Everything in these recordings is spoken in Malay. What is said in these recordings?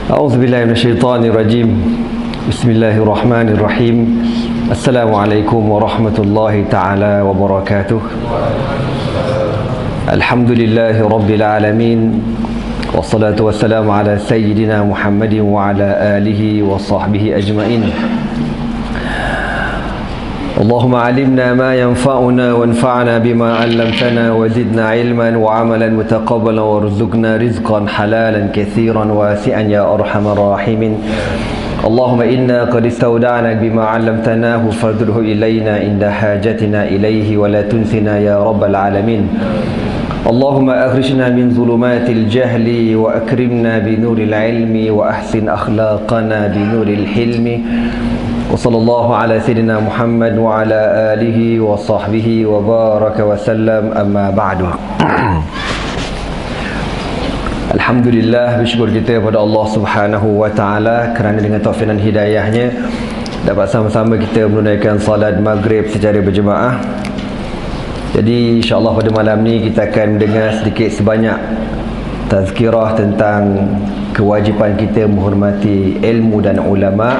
أعوذ بالله من الشيطان الرجيم. بسم الله الرحمن الرحيم. السلام عليكم ورحمة الله تعالى وبركاته. الحمد لله رب العالمين، والصلاة والسلام على سيدنا محمد وعلى آله وصحبه أجمعين. اللهم علمنا ما ينفعنا وانفعنا بما علمتنا وزدنا علما وعملا متقبلا وارزقنا رزقا حلالا كثيرا واسعا يا أرحم الراحمين. اللهم إنا قد استودعناك بما علمتناه فارده إلينا عند حاجتنا إليه ولا تنسنا يا رب العالمين. اللهم أخرجنا من ظلمات الجهل وأكرمنا بنور العلم وأحسن أخلاقنا بنور الحلم. وصلى الله على سيدنا محمد وعلى آله وصحبه وبارك وسلم. أما بعد. Alhamdulillah, bersyukur kita kepada Allah Subhanahu wa taala kerana dengan taufik dan hidayahnya dapat sama-sama kita menunaikan salat maghrib secara berjemaah. Jadi insya-Allah pada malam ni kita akan mendengar sedikit sebanyak tazkirah tentang kewajipan kita menghormati ilmu dan ulama.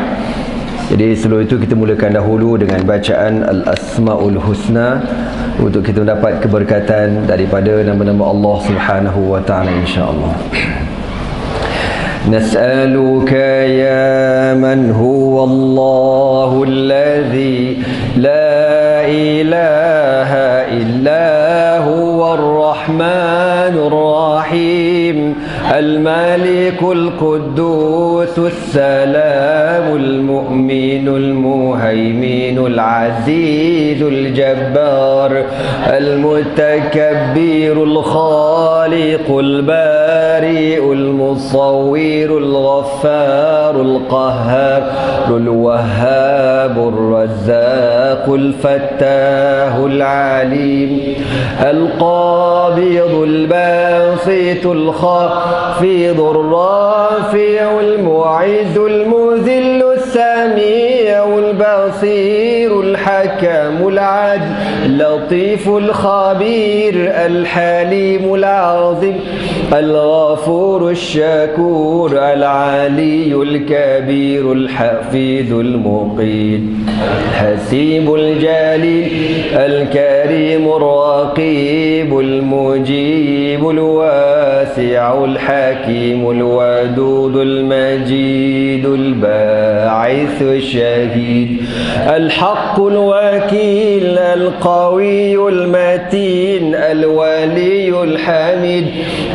Jadi sebelum itu kita mulakan dahulu dengan bacaan Al-Asma'ul Husna untuk kita mendapat keberkatan daripada nama-nama Allah Subhanahu wa taala insya-Allah. Nas'aluka ya man huwa Allahul ladzi la ilaha illa huwar rahmanur rahim. الملك القدوس السلام المؤمن المهيمن العزيز الجبار المتكبر الخالق البارئ المصور الغفار القهار الوهاب الرزاق الفتاح العليم القابض الباسط الخافض الرافع المعز المذل السميع البصير الحكم العدل اللطيف الخبير الحليم العظيم الغفور الشكور العلي الكبير الحفيظ المقيت الحسيب الجليل الكريم الرقيب المجيب الواسع الحكيم الودود المجيد الباعث الشهيد الحق الوكيل القوي المتين الولي الحميد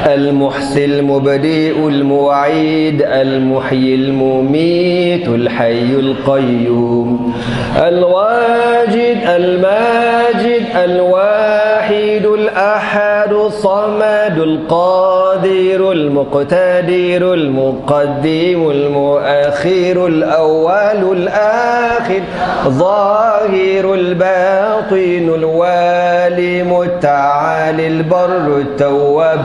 المحسن المبدئ المعيد المحيي المميت الحي القيوم الواجد الماجد الواحد الأحد الصمد القادر المقتدر المقدم المؤخر الأول الآخر الظاهر الباطن الوالي المتعالي البر التواب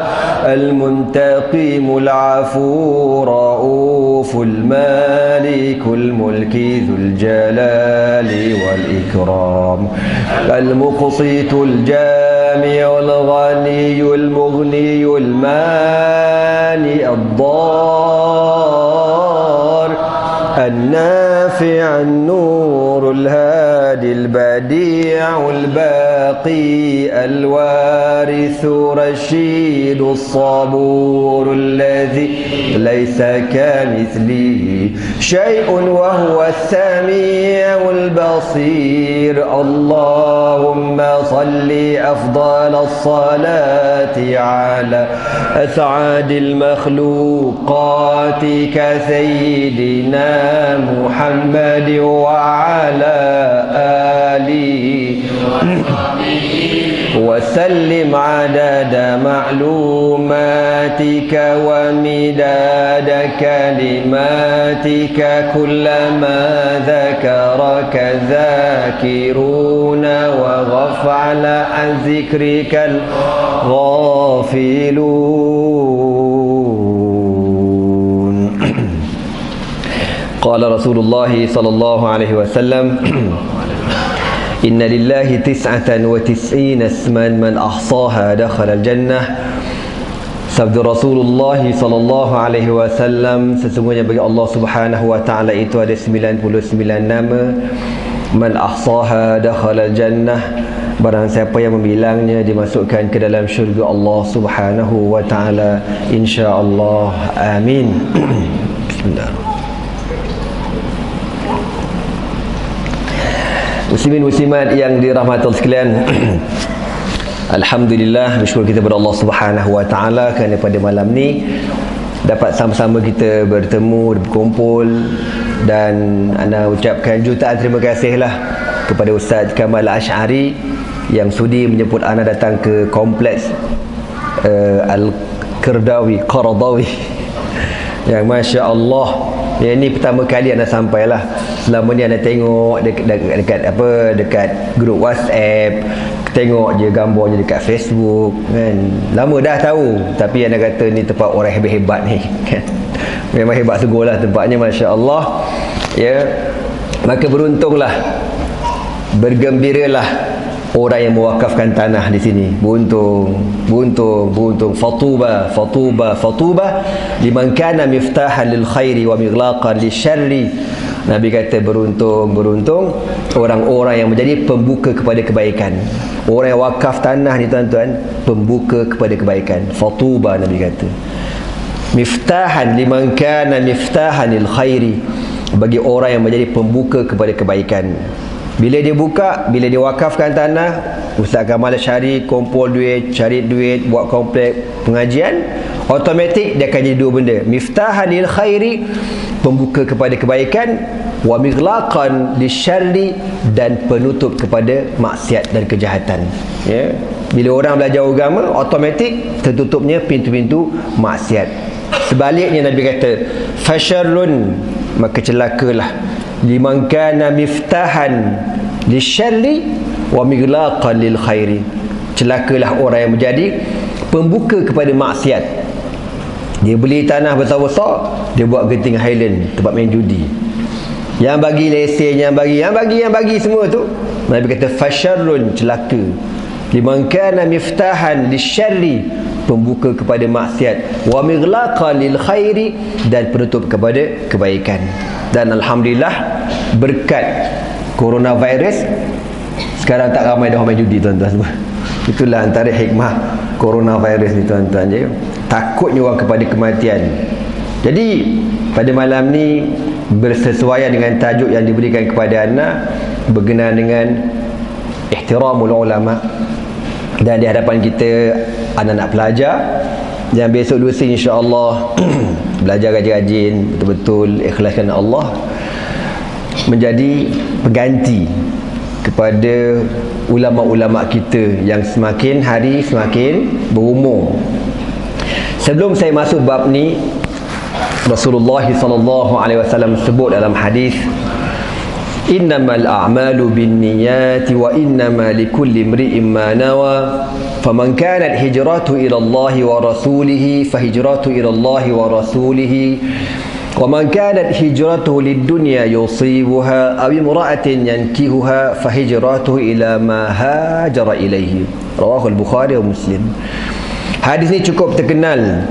المنتقم العفو رؤوف المالك الملك ذو الجلال والإكرام المقسط الجامع الغني المغني المانع الضار النافع النور الهادي البديع الباقي الوارث رشيد الصبور الذي ليس كمثله شيء وهو السميع البصير. اللهم صل أفضل الصلاة على أسعد المخلوقات كسيدنا محمد وعلى آله وسلم عدد معلوماتك ومداد كلماتك كلما ذكرك ذاكرون وغفل عن ذكرك الغافلون. قال رسول الله صلى الله عليه وسلم إن لله 99 اسما من أحصاها دخل الجنة Sabda Rasulullah sallallahu alaihi wasallam, sesungguhnya bagi Allah Subhanahu wa taala itu ada 99 nama. Man ahsaha dakhala jannah. Barang siapa yang membilangnya dimasukkan ke dalam syurga Allah Subhanahu wa taala, insya-Allah. Amin. Bismillah. Muslimin muslimat yang dirahmati Allah sekalian. Alhamdulillah, bersyukur kita kepada Allah Subhanahu wa taala kerana pada malam ni dapat sama-sama kita bertemu, berkumpul, dan ana ucapkan jutaan terima kasihlah kepada Ustaz Kamal Ash'ari yang sudi menjemput ana datang ke kompleks Al-Qaradawi yang Masya Allah, yang ini pertama kali ana sampailah. Selama ni ana tengok dekat grup WhatsApp, tengok je gambarnya dekat Facebook kan. Lama dah tahu, tapi ana kata ni tempat orang hebat-hebat ni kan. Memang hebat segulah tempatnya, Masya Allah. Ya, maka beruntunglah, bergembiralah orang yang mewakafkan tanah di sini. Buntung. Fatuba liman kana miftahan lil khairi wa mighlaqan lisyarri. Nabi kata beruntung orang-orang yang menjadi pembuka kepada kebaikan. Orang yang wakaf tanah ni tuan-tuan, pembuka kepada kebaikan. Fatuba, Nabi kata. Miftahan liman kana miftahan lil khairi, bagi orang yang menjadi pembuka kepada kebaikan. Bila dia buka, bila dia wakafkan tanah, Ustaz Kamal Ash'ari kumpul duit, cari duit, buat komplek pengajian, automatik dia akan jadi dua benda. Miftahan lil khairi, pembuka kepada kebaikan, wa mighlaqan lisyarri, dan penutup kepada maksiat dan kejahatan. Ya. Bila orang belajar agama, automatik tertutupnya pintu-pintu maksiat. Sebaliknya Nabi kata, fasyarrun, maka celakalah liman kana miftahan lisyarri wa mighlaqan lil khairi. Celakalah orang yang menjadi pembuka kepada maksiat. Dia beli tanah besar-besar, dia buat genting Highland, tempat main judi. Yang bagi lesen, yang bagi semua tu, Nabi kata fasyarrun, celaka. Liman kana miftahan lisyarri, pembuka kepada maksiat, wa mighlaqan lil khairi, dan penutup kepada kebaikan. Dan alhamdulillah, berkat coronavirus, sekarang tak ramai dah main judi tuan-tuan semua. Itulah antara hikmah coronavirus ni tuan-tuan, je takutnya orang kepada kematian. Jadi pada malam ni bersesuaian dengan tajuk yang diberikan kepada anak berkenaan dengan ihtiramul ulama, dan di hadapan kita anak-anak pelajar yang besok lusa insya-Allah belajar rajin-rajin, betul-betul ikhlaskan Allah, menjadi pengganti kepada ulama-ulama kita yang semakin hari semakin berumur. Sebelum saya masuk bab ni, Rasulullah sallallahu alaihi wasallam sebut dalam hadis, innamal a'malu binniyati wa innama likulli imri'in ma nawa, faman kanat hijratuhu ila Allah wa rasulih fahijratuhu ila Allah wa rasulih, wa man kanat hijratuhu lid-dunya yusibuha aw imra'atin yankihuha fahijratuhu ila ma hajara ilaihi. Rawahu al-Bukhari wa Muslim. Hadis ni cukup terkenal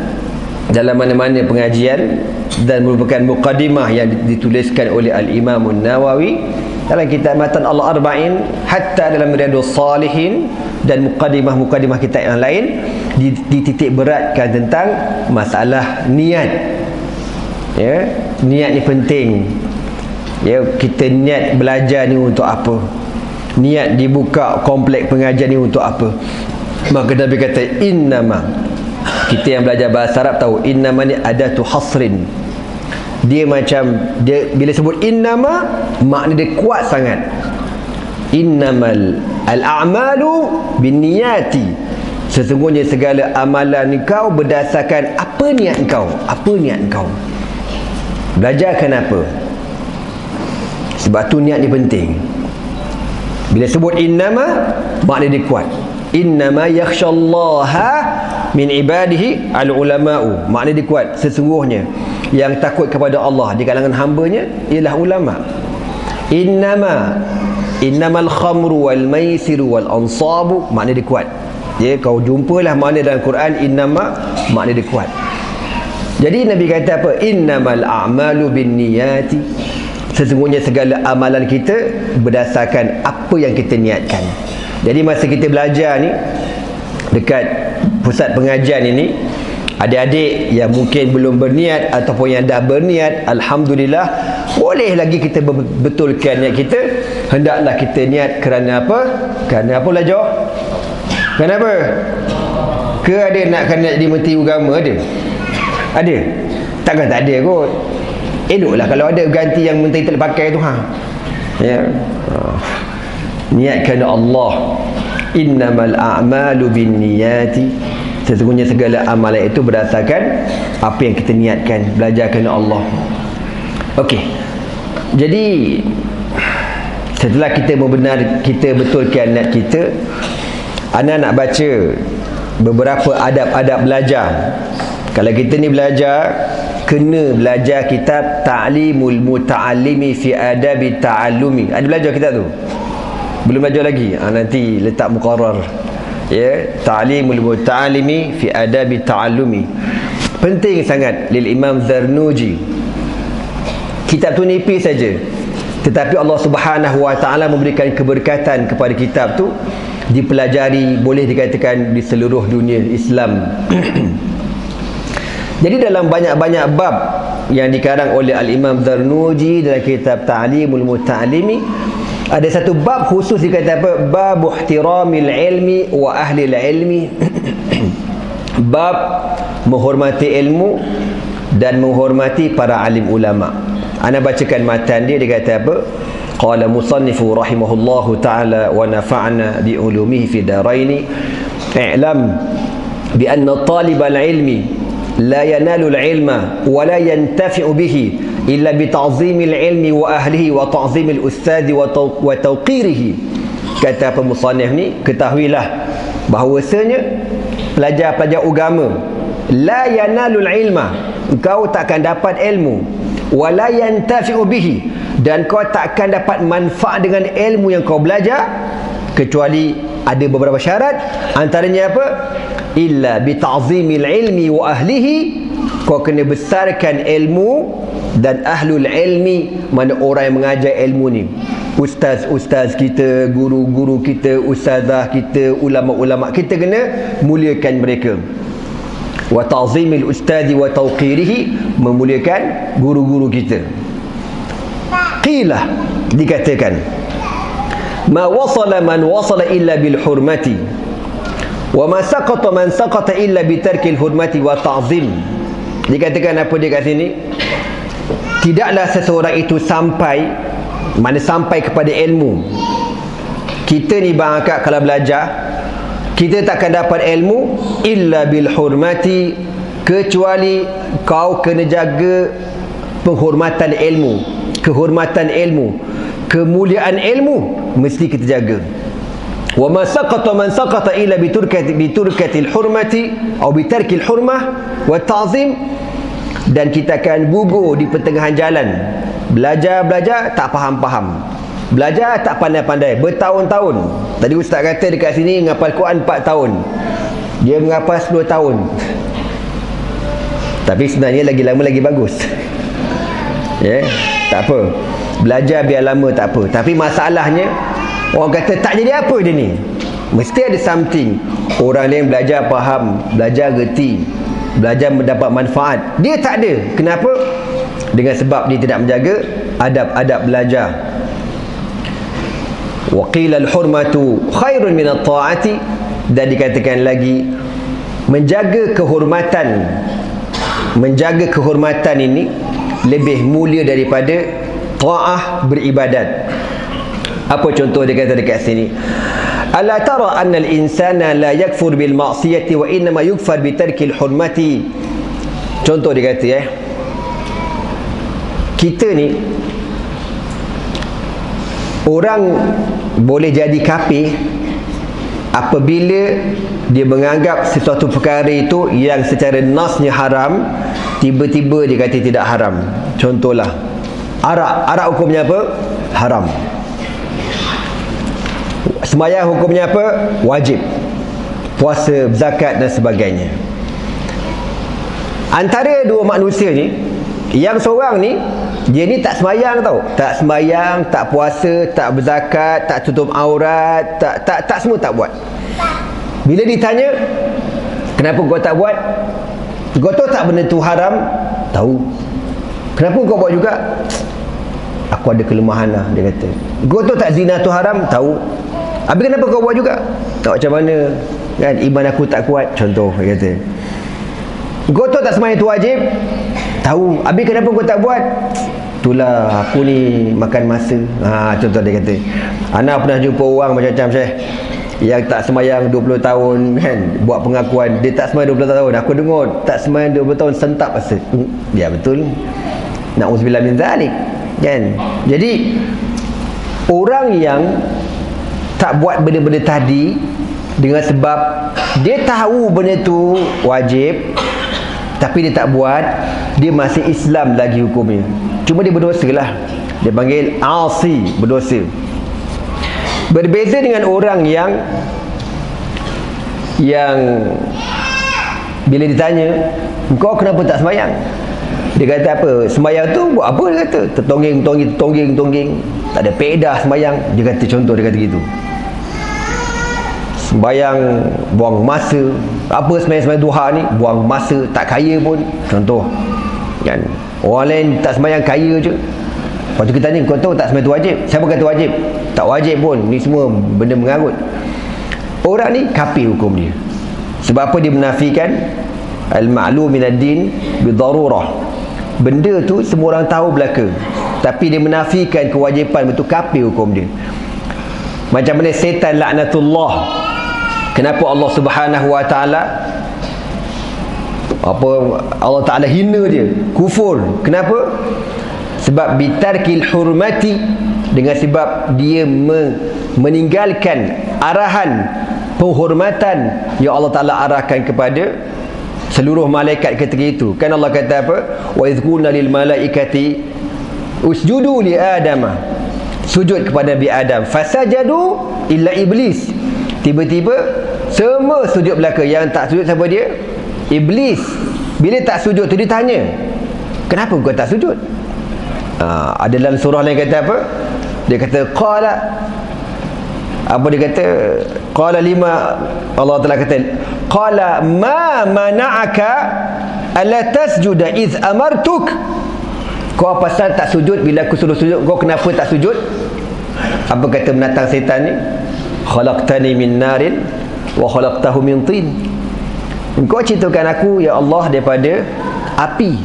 dalam mana-mana pengajian dan merupakan muqaddimah yang dituliskan oleh Al-Imam An-Nawawi dalam kitab Matan Al-Arba'in, hatta dalam Riyadhus Salihin, dan muqaddimah-muqaddimah kitab yang lain dititik beratkan tentang masalah niat. Ya, niat ni penting. Ya, kita niat belajar ni untuk apa? Niat dibuka komplek pengajian ni untuk apa? Maka Nabi kata innama, kita yang belajar bahasa Arab tahu innama ni adatu hasrin. Dia macam, dia bila sebut innama, makna dia kuat sangat. Innamal al-a'malu binniyati, sesungguhnya segala amalan kau berdasarkan apa niat kau. Apa niat kau? Belajar kenapa? Sebab tu niat ni penting. Bila sebut innama, makna dia kuat. Innama yakhshallaha min ibadihi al-ulama'u, makna dia kuat. Sesungguhnya yang takut kepada Allah di kalangan hambanya ialah ulama. Innamal khamru wal maisiru wal ansabu, makna dia kuat. Ya, kau jumpalah makna dalam Quran innama, makna dia kuat. Jadi Nabi kata apa? Innamal a'malu binniyati. Sesungguhnya segala amalan kita berdasarkan apa yang kita niatkan. Jadi masa kita belajar ni dekat pusat pengajian ini, adik-adik yang mungkin belum berniat ataupun yang dah berniat, alhamdulillah, boleh lagi kita betulkan niat kita. Hendaklah kita niat kerana apa? Kerana apa belajar? Kenapa? Ke ada nak kena jadi menteri agama ada? Ada? Takkan tak ada kot. Eloklah kalau ada ganti yang menteri terpakai tu, ya. Niat kerana Allah. Innamal a'malu binniyati. Sesungguhnya segala amalan itu berdasarkan apa yang kita niatkan, belajar kerana Allah. Okey. Jadi setelah kita betulkan niat kita, ana nak baca beberapa adab-adab belajar. Kalau kita ni belajar, kena belajar kitab Ta'limul Muta'allimi fi Adabi Ta'allumi. Ada belajar kitab tu? Belum belajar lagi? Nanti letak muqarrar. Ya, Ta'limul Muta'allimi fi Adabi Ta'allumi. Penting sangat lil Imam Zarnuji. Kitab tu nipis saja, tetapi Allah Subhanahu wa taala memberikan keberkatan kepada kitab tu, dipelajari, boleh dikatakan di seluruh dunia Islam. Jadi dalam banyak-banyak bab yang dikarang oleh Al-Imam Zarnuji dalam kitab Ta'limul Muta'allimi, ada satu bab khusus dikata apa? Bab ihtiramil ilmi wa ahli ilmi. Bab menghormati ilmu dan menghormati para alim ulama. Ana bacakan matan dia, dia kata apa? Qala musannifu rahimahullahu ta'ala wa nafa'na bi ulumihi fi daraini. I'lam bi anna talibal ilmi la yanalu al-ilma wa la yantafi'u bihi illa bi ta'zimil ilmi wa ahlihi wa ta'zimil ustadhi wa tawqirihi. Kata pemusannif ni, ketahuilah bahawasanya pelajar-pelajar agama la yanalul ilma, kau takkan dapat ilmu, wa la yantafi'u bihi, dan kau takkan dapat manfaat dengan ilmu yang kau belajar, kecuali ada beberapa syarat. Antaranya apa? Illa bi ta'zimil ilmi wa ahlihi, kau kena besarkan ilmu dan ahlul ilmi. Mana orang yang mengajar ilmu ni? Ustaz-ustaz kita, guru-guru kita, ustazah kita, ulama-ulama kita, kena muliakan mereka. Wa ta'zimil ustazi wa tawqirihi, memuliakan guru-guru kita. Qila, dikatakan, ma wasala man wasala illa bil hurmati wa ma saqata man saqata illa bi tarkil hurmati wa ta'zim. Dikatakan apa dia kat sini? Tidaklah seseorang itu sampai, mana sampai kepada ilmu. Kita ni bang akak kalau belajar, kita takkan dapat ilmu illa bil hurmati, kecuali kau kena jaga penghormatan ilmu, kehormatan ilmu, kemuliaan ilmu mesti kita jaga. Wa ma saqata man saqata illa bi turkatil hurmati atau bi tarkil hurmah wa ta'zim. Dan kita akan gugur di pertengahan jalan. Belajar tak faham-faham, belajar tak pandai-pandai, bertahun-tahun. Tadi ustaz kata dekat sini menghafal Quran 4 tahun, dia menghafal 10 tahun. Tapi sebenarnya lagi lama lagi bagus. Ya, tak apa, belajar biar lama tak apa. Tapi masalahnya orang kata tak jadi apa dia ni. Mesti ada something. Orang lain belajar faham, belajar reti, belajar mendapat manfaat, dia tak ada. Kenapa? Dengan sebab dia tidak menjaga adab-adab belajar. Wa qila al-hurmatu khairun min at-ta'ati, dan dikatakan lagi menjaga kehormatan ini lebih mulia daripada ta'ah, beribadat. Apa contoh dia kata dekat sini? Ala tara anna al-insana la yakfur bil ma'siyati wa innama yukfar bi tarkil hurmati. Contoh dia kata, kita ni orang boleh jadi kafir apabila dia menganggap sesuatu perkara itu yang secara nasnya haram, tiba-tiba dia kata tidak haram. Contohlah arak hukumnya apa? Haram. Sembahyang hukumnya apa? Wajib. puasa, zakat dan sebagainya. Antara dua manusia ni, yang seorang ni dia ni tak sembahyang tau, tak sembahyang, tak puasa, tak berzakat, tak tutup aurat, tak semua tak buat. Bila ditanya, kenapa kau tak buat? Kau tahu tak benda tu haram? Tahu. Kenapa kau buat juga? Aku ada kelemahan lah, dia kata. Kau tahu tak zina tu haram? Tahu. Habis kenapa kau buat juga? Tak macam mana kan, iman aku tak kuat, contoh, dia kata. Kau tahu tak sembahyang tu wajib? Tahu. Habis kenapa kau tak buat? Itulah aku ni makan masa. Contoh dia kata. Ana pernah jumpa orang macam-macam Syekh, yang tak sembahyang 20 tahun kan, buat pengakuan dia tak sembahyang 20 tahun. Aku dengar tak sembahyang 20 tahun sentap masa. Ya betul. Na'udzubillah min zalik kan. Jadi orang yang tak buat benda-benda tadi dengan sebab dia tahu benda tu wajib tapi dia tak buat, dia masih Islam lagi hukumnya. Cuma dia berdosa lah. Dia panggil asi, berdosa. Berbeza dengan orang yang bila ditanya, kau kenapa tak sembahyang? Dia kata apa? Sembahyang tu buat apa? Dia kata tertongging, tak ada pedah sembahyang. Dia kata contoh, dia kata gitu. Sembahyang buang masa. Apa sembahyang duha ni? Buang masa, tak kaya pun. Contoh kan, orang lain tak sembahyang kaya je. Lepas tu kita tanya, kau tahu tak sembahyang tu wajib? Siapa kata wajib? Tak wajib pun. Ni semua benda mengarut. Orang ni kafir hukum dia. Sebab apa? Dia menafikan al-ma'lum minad din bidarurah. Benda tu semua orang tahu belaka, tapi dia menafikan kewajipan, betul kafir hukum dia. Macam mana setan laknatullah. Kenapa Allah Subhanahu wa taala Allah Taala hina dia, kufur. Kenapa? Sebab bitarkil hurmati, dengan sebab dia meninggalkan arahan penghormatan yang Allah Taala arahkan kepada seluruh malaikat ketika itu. Kan Allah kata apa? Wa idh qulna lil malaikati usjudu li adama, sujud kepada Nabi Adam, fasajadu illa iblis. Tiba-tiba semua sujud belaka. Yang tak sujud siapa dia? Iblis. Bila tak sujud tu ditanya, kenapa kau tak sujud? Ada dalam surah lain kata apa? Dia kata qala, apa dia kata? Qala lima, Allah Taala kata qala ma mana'aka alla tasjuda iz amartuk. Kau apa pasal tak sujud bila aku suruh sujud? Kau kenapa tak sujud? Apa kata menatang setan ni? Khalaqtani min narin wa khalaqtahu min tin. Engkau ciptakan aku ya Allah daripada api,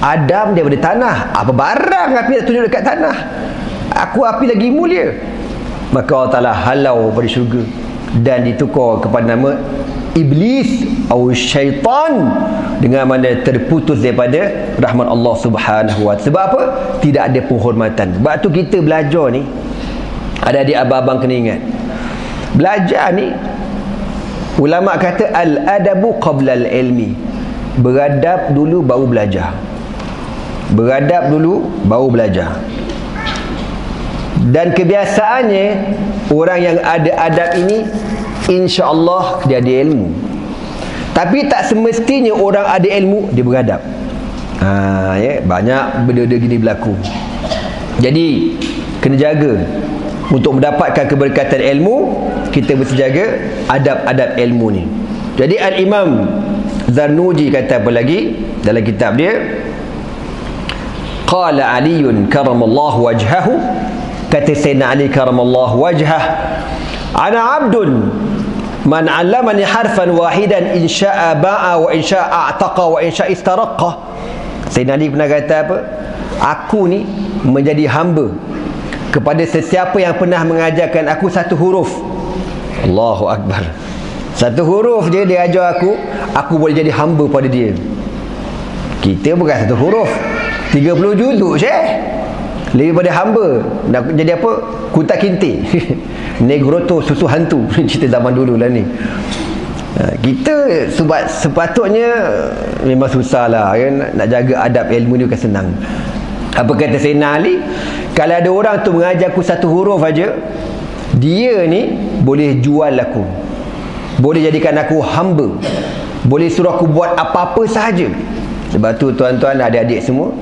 Adam daripada tanah. Apa barang api nak tunjuk dekat tanah? Aku api lagi mulia. Maka Allah Ta'ala halau pada syurga dan ditukar kepada nama iblis atau syaitan, dengan mana terputus daripada rahmat Allah Subhanahu wa taala. Sebab apa? Tidak ada penghormatan. Sebab tu kita belajar ni, ada adik abang-abang kena ingat, belajar ni ulama kata al-adabu qabla al-ilmi. Beradab dulu baru belajar. Beradab dulu baru belajar. Dan kebiasaannya orang yang ada adab ini, insya-Allah dia ada ilmu. Tapi tak semestinya orang ada ilmu dia beradab. Ya, banyak benda-benda gini berlaku. Jadi kena jaga untuk mendapatkan keberkatan ilmu. Kita mesti jaga adab-adab ilmu ni. Jadi Al-Imam Zarnuji kata apa lagi dalam kitab dia? Qala Aliun karamallahu wajhahu, kata Sayyidina Ali karamallahu wajhah, ana abdun man 'allamani harfan wahidan in syaa ba'a wa in syaa a'taqa wa in syaa istaraqqa. Sayyidina Ali pernah kata apa? Aku ni menjadi hamba kepada sesiapa yang pernah mengajarkan aku satu huruf. Allahu Akbar. Satu huruf je dia ajar aku boleh jadi hamba pada dia. Kita bukan satu huruf, 30 juzuk Syekh. Lebih pada hamba. Nak jadi apa? Kutak kintik. Negroto susu hantu. Cerita zaman dulu lah ni. Kita sepatutnya memang susah lah kan? Nak jaga adab ilmu ni bukan senang. Apa kata Sayyidina Ali? Kalau ada orang tu mengajar aku satu huruf aja, dia ni boleh jual aku. boleh jadikan aku hamba, boleh suruh aku buat apa-apa sahaja. Sebab tu tuan-tuan, adik-adik semua,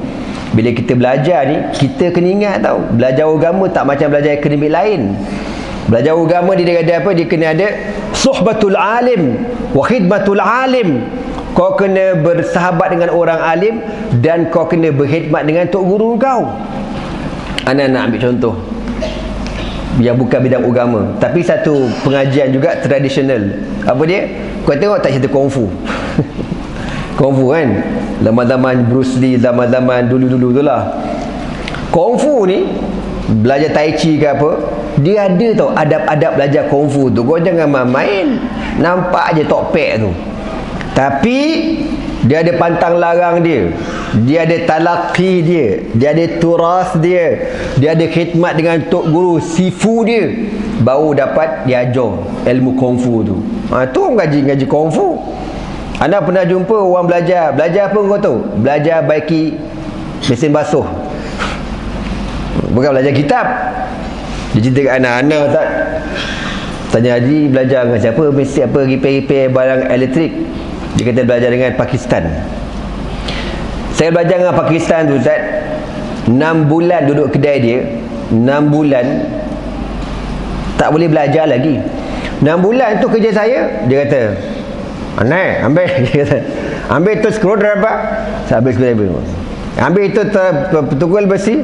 bila kita belajar ni, kita kena ingat tau, belajar agama tak macam belajar akademik lain. Belajar agama dia ada apa? Dia kena ada suhbatul alim wa khidmatul alim. Kau kena bersahabat dengan orang alim dan kau kena berkhidmat dengan tok guru kau. Ana nak ambil contoh yang bukan bidang agama, tapi satu pengajian juga tradisional. Apa dia? Kau tengok tak cerita kungfu? Kungfu kan, zaman-zaman Bruce Lee, zaman-zaman dulu-dulu tu lah. Kungfu ni, belajar tai chi ke apa, dia ada tau adab-adab belajar kungfu tu. Kau jangan main, nampak je tokpek tu, tapi dia ada pantang larang dia, dia ada talaqi dia, dia ada turas dia, dia ada khidmat dengan tok guru sifu dia, baru dapat diajar ilmu kungfu tu. Tu ngaji kungfu. Anda pernah jumpa orang belajar apa kau tahu? Belajar baiki mesin basuh, bukan belajar kitab. Dia cerita kat anak tak, tanya Haji belajar dengan siapa, mesin apa, repair barang elektrik. Dia kata belajar dengan Pakistan. Saya belajar dengan Pakistan tu Ustaz, 6 bulan duduk kedai dia, 6 bulan tak boleh belajar lagi. 6 bulan tu kerja saya. Dia kata, Anai, ambil. Dia kata, ambil tu screwdriver. Saya ambil screwdriver. Ambil tu tukul besi,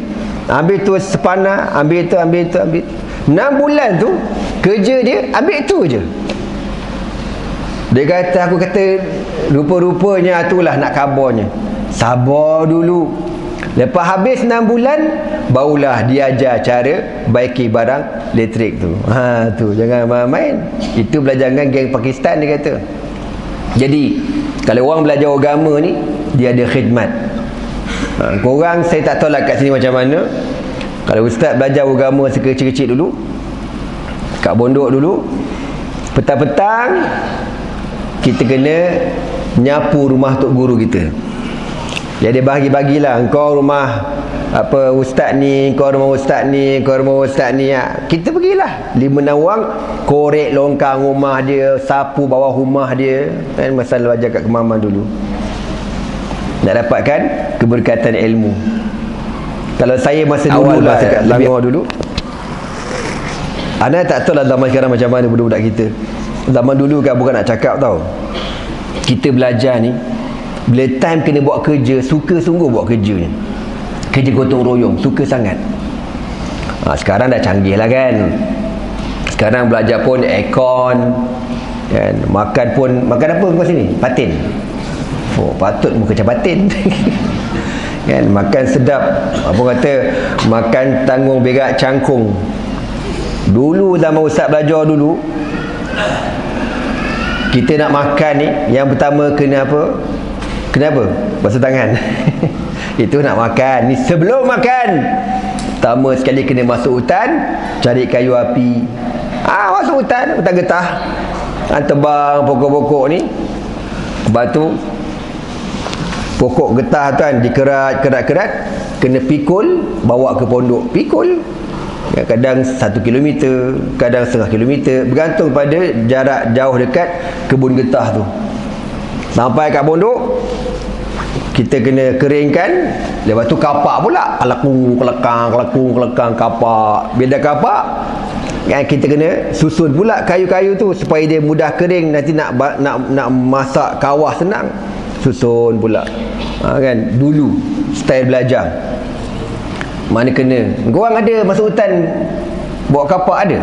ambil tu sepana, ambil tu. 6 bulan tu kerja dia ambil tu je. Dia kata, aku kata rupa-rupanya itulah nak kabarnya. Sabar dulu. Lepas habis 6 bulan barulah dia ajar cara baiki barang elektrik tu. Tu jangan main-main. Itu belajar dengan geng Pakistan, dia kata. Jadi kalau orang belajar agama ni, dia ada khidmat. Korang saya tak tahu lah kat sini macam mana. Kalau ustaz belajar agama sekecil-kecil dulu, kat pondok dulu, petang-petang kita kena nyapu rumah tok guru kita. Dia ada bahagi-bagilah, engkau rumah apa ustaz ni, engkau rumah ustaz ni, engkau rumah ustaz ni. Kita pergilah 5-6 orang, korek longkang rumah dia, sapu bawah rumah dia. Kan masalah belajar kat kemaman dulu, nak dapatkan keberkatan ilmu. Kalau saya masa awal masa kat Langor dulu, anda tak tahu lah zaman sekarang macam mana budak-budak kita. Zaman dulu kan bukan nak cakap tau, kita belajar ni, bila time kena buat kerja, suka sungguh buat kerja ni. Kerja gotong royong, suka sangat. Sekarang dah canggih lah kan. Sekarang belajar pun aircon kan, makan pun, makan apa kau sini? Patin. Patut muka macam patin. Kan, makan sedap. Apa kata, makan tanggung berak cangkung. Dulu zaman ustaz belajar dulu, kita nak makan ni, yang pertama kena apa? Kenapa? Basuh tangan. Itu nak makan. Ni sebelum makan, pertama sekali kena masuk hutan, cari kayu api. Masuk hutan getah. Tebang pokok-pokok ni. Lepas tu pokok getah tu kan dikerat-kerat, kena pikul, bawa ke pondok. Pikul. Kadang 1 kilometer, kadang setengah kilometer, bergantung pada jarak jauh dekat kebun getah tu. Sampai kat pondok, kita kena keringkan. Lepas tu kapak pula, kelakung kelakang kapak. Bila dah kapak kan, kita kena susun pula kayu-kayu tu supaya dia mudah kering. Nanti nak masak kawah senang, susun pula. Kan dulu style belajar. Mana kena, korang ada masuk hutan bawa kapak ada?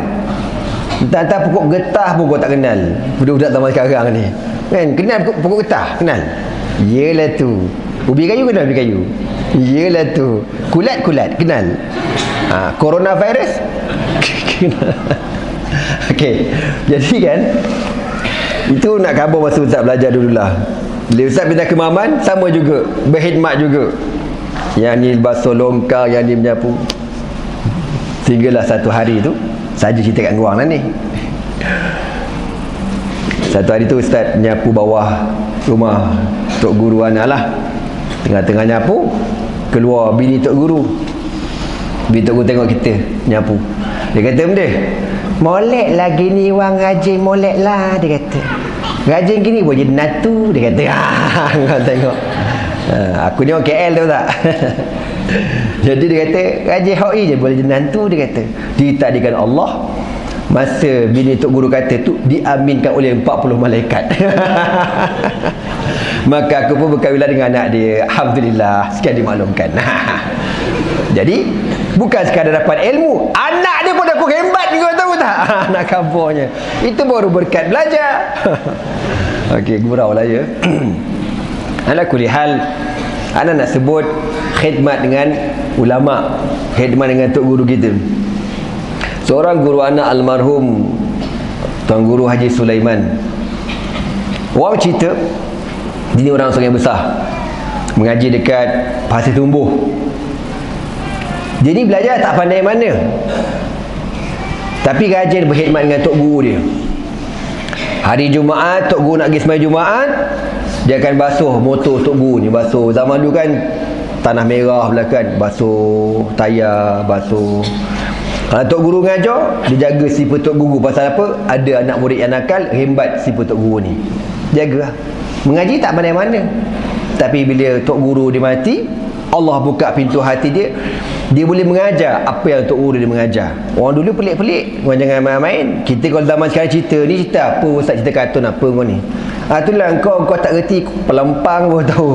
Entah-entah pokok getah pun kau tak kenal. Budak-budak zaman sekarang ni kan, kenal pokok getah? Kenal? Yelah tu. Ubi kayu kenal ubi kayu? Yelah tu. Kulat-kulat kenal? Coronavirus? Kenal. Okey, jadi kan, itu nak khabar masa ustaz belajar dululah. Bila ustaz pindah ke Maman, sama juga, berkhidmat juga. Yang ni basuh longkang, yang ni menyapu. Sehinggalah satu hari tu, saja cerita kat korang lah ni. Satu hari tu ustaz nyapu bawah rumah tok guru anak lah. Tengah-tengah nyapu, keluar bini tok guru. Bini tok guru tengok kita nyapu. Dia kata, benda, Molek lagi ni orang rajin molek lah, dia kata. Rajin gini boleh jadi natu, dia kata. Kau tengok. Aku ni orang KL tu tak. Jadi dia kata rajin hoi je boleh jadi nantu, dia kata. Ditakdirkan Allah, masa bini Tok Guru kata tu diaminkan oleh 40 malaikat. Maka aku pun berkahwinlah dengan anak dia. Alhamdulillah, sekian dimaklumkan. Jadi bukan sekadar dapat ilmu, anak dia pun aku hebat, kau tahu tak? Anak kampungnya itu baru berkat belajar. Okey, gurau lah ya. Ala kulli hal, ana nak sebut khidmat dengan ulama, khidmat dengan Tok Guru kita. Seorang guru anak almarhum Tuan Guru Haji Sulaiman, orang cerita dia ni orang Sungai Besar, mengaji dekat Pasir Tumbuh. Dia ni belajar tak pandai mana, tapi rajin berkhidmat dengan Tok Guru dia. Hari Jumaat, Tok Guru nak pergi sembahyang Jumaat, dia akan basuh motor Tok Guru ni. Basuh, zaman dulu kan tanah merah belakang, basuh tayar, basuh. Kalau Tok Guru ngajar, dia jaga sifat Tok Guru. Pasal apa? Ada anak murid yang nakal, hebat sifat Tok Guru ni. Jaga. Mengaji tak pandai mana, tapi bila Tok Guru dia mati, Allah buka pintu hati dia, dia boleh mengajar apa yang Tok Guru dia mengajar. Orang dulu pelik-pelik, orang jangan main-main. Kita kalau zaman sekarang cerita ni, cerita apa ustaz, cerita kartun apa kau ni. Itulah kau tak reti, pelempang kau tahu.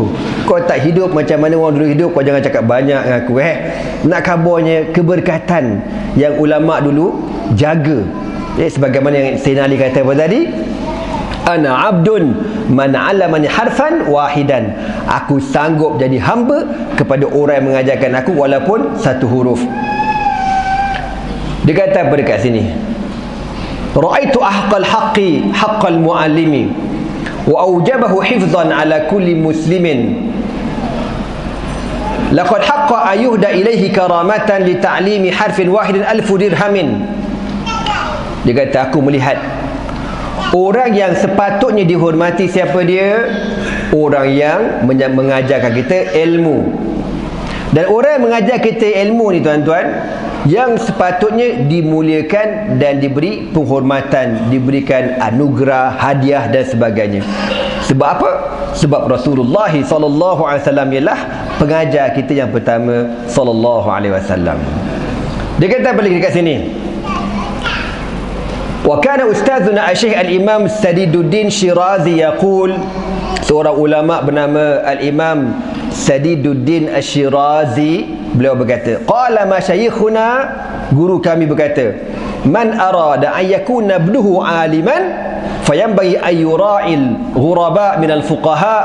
Kau tak hidup macam mana orang dulu hidup. Kau jangan cakap banyak dengan aku Nak kabarnya keberkatan yang ulama dulu jaga. Sebagaimana yang Sayyidina Ali kata apa tadi, ana abdun man 'allamani harfan wahidan. Aku sanggup jadi hamba kepada orang yang mengajarkan aku walaupun satu huruf. Dia kata apa dekat sini? Ra'aitu ahqal haqqi haqqal muallimi wa aujabahu hifzan ala kulli muslimin. Laqad haqqa ayuhda ilaihi karamatan li ta'limi harfin wahidin alfu dirhamin. Dia kata aku melihat orang yang sepatutnya dihormati siapa dia? Orang yang mengajarkan kita ilmu. Dan orang yang mengajar kita ilmu ni tuan-tuan, yang sepatutnya dimuliakan dan diberi penghormatan, diberikan anugerah, hadiah dan sebagainya. Sebab apa? Sebab Rasulullah sallallahu alaihi wasallam ialah pengajar kita yang pertama sallallahu alaihi wasallam. Dia kata apa lagi dekat sini? Wa kana ustazuna Syekh al-Imam Sadiduddin Syirazi yaqul, seorang ulama bernama al-Imam Sadiduddin Asy-Syirazi, beliau berkata, qala masyayikhuna, guru kami berkata, man arada an yakuna ibnuhu aliman fayanbaghi an yura'il ghuraba min al-fuqaha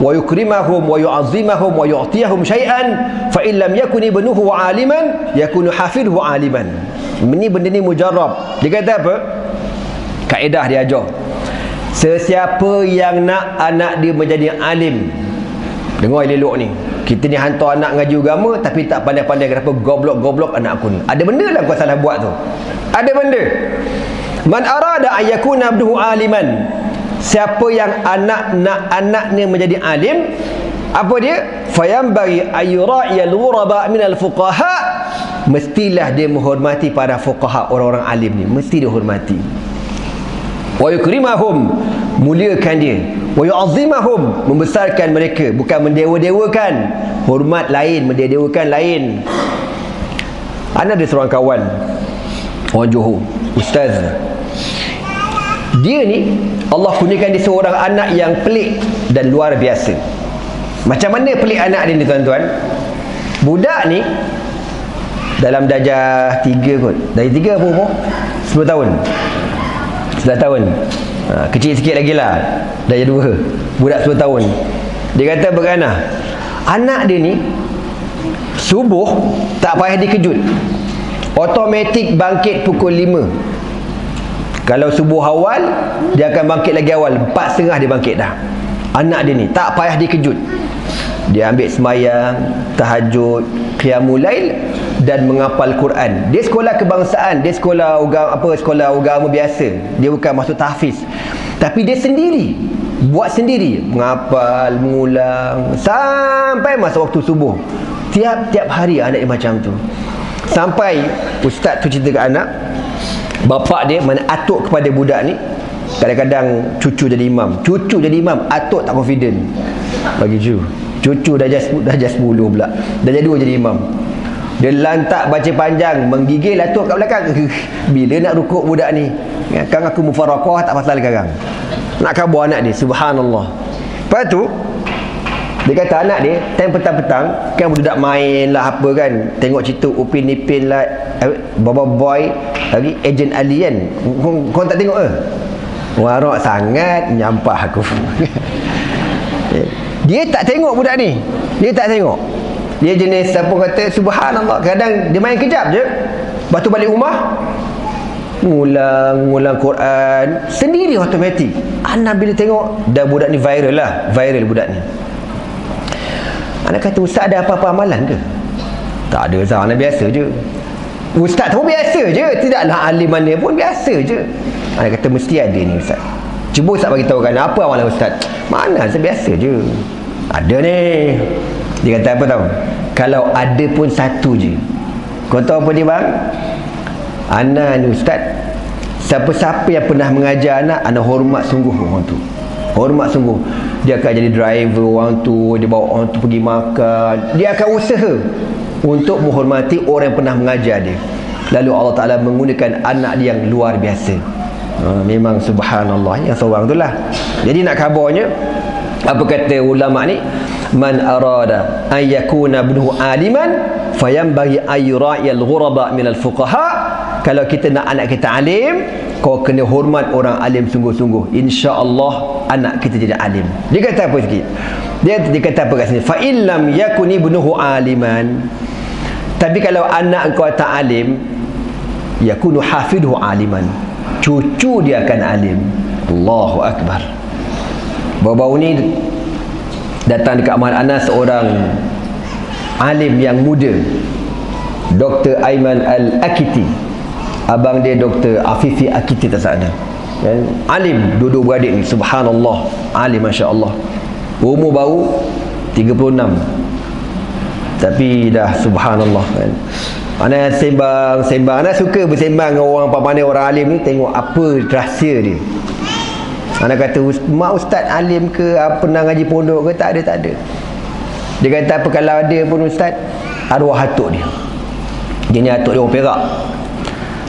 wa yukrimahum wa yu'azzimahum wa yu'tiyahum syai'an fa in lam yakun ibnuhu aliman yakunu hafidhu aliman. Ini benda ni mujarrab. Dia kata apa? Kaedah dia ajar, sesiapa yang nak anak dia menjadi alim, dengar elok ni, kita ni hantar anak ngaji agama tapi tak pandai-pandai, kenapa goblok-goblok anak aku ni, ada benda lah kau salah buat tu, ada benda. Man arada ayyakuna abduhu aliman, siapa yang anaknya menjadi alim, apa dia? Fayambari ayyura'iyal ghuraba minal fuqaha, mestilah dia menghormati para fuqaha, orang-orang alim ni mesti dia hormati. Wa yukrimahum, muliakan dia. Wa yu'azzimahum, membesarkan mereka, bukan mendewa-dewakan. Hormat lain, mendewa-dewakan lain. Ana ada seorang kawan orang Johor, ustaz. Dia ni Allah kurniakan dia seorang anak yang pelik dan luar biasa. Macam mana pelik anak dia ni tuan-tuan? Budak ni dalam darjah 3 kot. Dari 3 apa umur? 10 tahun. 9 tahun. Kecil sikit lagi lah. Darjah 2. Budak 10 tahun. Dia kata berana, anak dia ni subuh tak payah dikejut, automatik bangkit pukul 5. Kalau subuh awal, dia akan bangkit lagi awal, 4.30 dia bangkit dah. Anak dia ni tak payah dikejut. Dia ambil sembahyang, tahajud, qiyamul lail dan menghafal Quran. Dia sekolah kebangsaan, dia sekolah agama biasa. Dia bukan masuk tahfiz. Tapi dia sendiri, buat sendiri, menghafal, mengulang sampai masa waktu subuh. Tiap-tiap hari anak dia macam tu. Sampai ustaz tu cerita ke anak, Bapak dia mana atuk kepada budak ni. Kadang-kadang cucu jadi imam, atuk tak confident bagi cucu dah just 10 pula, dah jadi 2 jadi imam. Dia lantak baca panjang, menggigil atuk kat belakang. Bila nak rukuk budak ni? Kan aku mufarakah tak pasal sekarang. Nak khabar anak dia, subhanallah. Lepas tu dia kata anak dia time petang-petang kan budak main lah apa kan, tengok cerita Upin Ipin lah, Baba Boy lagi Ejen Ali kan. Kau tak tengok ke? Warak sangat nyampah aku. Dia tak tengok budak ni. Dia tak tengok. Dia jenis siapa kata subhanallah, kadang dia main kejap je. Lepas tu balik rumah ngulang Quran sendiri automatik. Anak bila tengok dah budak ni viral budak ni. Anak kata ustaz ada apa-apa amalan ke? Tak ada Zah, anak biasa je. Ustaz pun biasa je, tidaklah alim mana pun, biasa je. Anak kata mesti ada ni ustaz. Cuba ustaz bagi tahu kan apa amalan ustaz. Mana saya biasa je. Ada ni. Dia kata apa tahu? Kalau ada pun satu je. Kau tahu apa dia bang? Anak ni ustaz, siapa-siapa yang pernah mengajar anak hormat sungguh orang tu. Hormat sungguh. Dia akan jadi driver orang tu, dia bawa orang tu pergi makan. Dia akan usaha untuk menghormati orang yang pernah mengajar dia. Lalu Allah Ta'ala menggunakan anak dia yang luar biasa. Memang subhanallah, yang seorang tu lah. Jadi nak khabarnya, apa kata ulama ni? Man arada an yakuna ibnuhu aliman fayanbaghi ay yura'iyal ghuraba minal fuqaha. Kalau kita nak anak kita alim, kau kena hormat orang alim sungguh-sungguh. InsyaAllah anak kita jadi alim. Dia kata apa sikit? Dia kata apa kat sini? Fa illam yakun ibnuhu aliman. Tapi kalau anak kau tak alim, yakunu hafidhu aliman. Cucu dia akan alim. Allahu Akbar. Baru-baru ni datang dekat Ahmad Anas seorang alim yang muda, Dr. Aiman Al-Akiti. Abang dia Dr. Afifi Akiti tak salah. Alim, dua-dua beradik ni, subhanallah, alim masya-Allah. Umur baru 36. Tapi dah subhanallah kan. Ana sembang, ana suka bersembang dengan orang pandai orang alim ni, tengok apa rahsia dia. Ana kata mak ustaz alim ke, apa pernah ngaji pondok ke? Tak ada. Dia kata apa kalau ada pun ustaz, arwah atuk dia. Dia ni atuk dia orang Perak.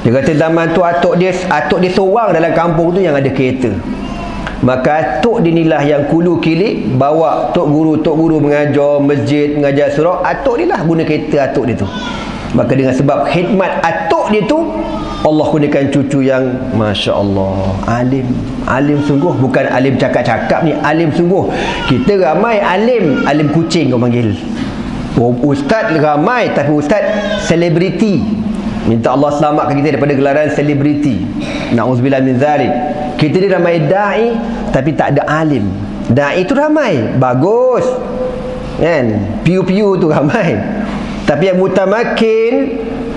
Dia kata zaman tu atuk dia seorang dalam kampung tu yang ada kereta. Maka atuk dia inilah yang kulu kilik bawa tok guru mengajar masjid, mengajar surau. Atuk dia lah guna kereta atuk dia tu. Maka dengan sebab khidmat atuk dia tu, Allah gunakan cucu yang masya-Allah alim sungguh. Bukan alim cakap-cakap ni, alim sungguh. Kita ramai alim kucing kau panggil. Ustaz ramai, tapi ustaz selebriti. Minta Allah selamatkan kita daripada gelaran selebriti. Na'udzubillah min zalik. Kita ni ramai da'i tapi tak ada alim. Da'i tu ramai, bagus kan, piu-piu tu ramai. Tapi yang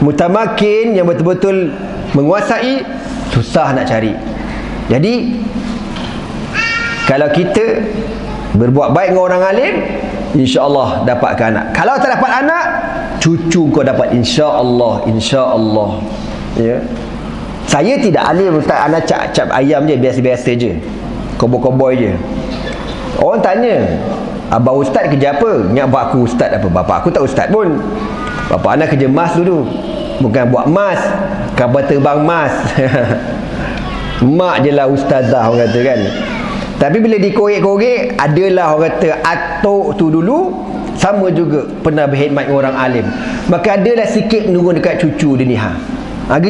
mutamakin yang betul-betul menguasai, susah nak cari. Jadi kalau kita berbuat baik dengan orang alim, insya-Allah dapatkan anak. Kalau tak dapat anak, cucu kau dapat insya-Allah. Ya. Saya tidak alim ustaz, anak cap ayam je, biasa-biasa je. Koboi-koboi je. Orang tanya, abang ustaz kerja apa? Ingat bapak aku ustaz apa? Bapak aku tak ustaz pun. Bapak anak kerja mas dulu. Bukan buat mas, kapal terbang mas. Mak je lah ustazah orang kata kan. Tapi bila dikorek-korek, adalah orang kata atuk tu dulu sama juga pernah berkhidmat dengan orang alim. Maka adalah sikit menurun dekat cucu dia ni.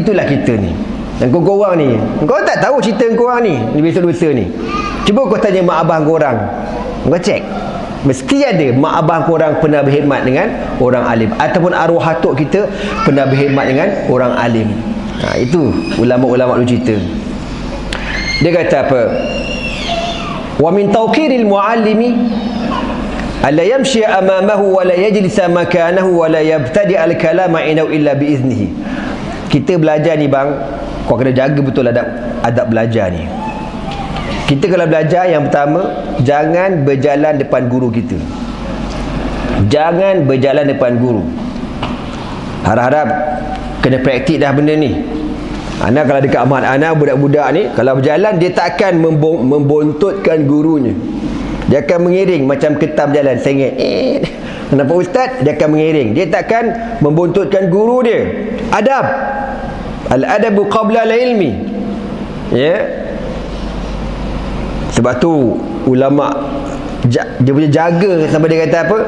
Gitulah kita ni. Dan korang ni, kau tak tahu cerita korang ni, lusa-lusa ni. Cuba kau tanya mak abang korang. Kau cek. Mesti ada mak abang korang pernah berkhidmat dengan orang alim, ataupun arwah atuk kita pernah berkhidmat dengan orang alim. Itu ulama-ulama dulu cerita. Dia kata apa? Wa min tawqiril muallimi alla yamshi amamahu wa la yajlisa makanahu wa la yabtadi al-kalama inau illa bi iznihi. Kita belajar ni bang, kau kena jaga betul adab belajar ni. Kita kalau belajar, yang pertama, jangan berjalan depan guru kita. Jangan berjalan depan guru. Harap-harap kena praktik dah benda ni. Anak kalau dekat mat anak, budak-budak ni kalau berjalan dia tak akan membontotkan gurunya. Dia akan mengiring macam ketam jalan sengit. Kenapa ustaz? Dia akan mengiring. Dia takkan membontotkan guru dia. Adab. Al-adabu qabla al-ilmi. Ya. Sebab tu ulama dia punya jaga sampai dia kata apa?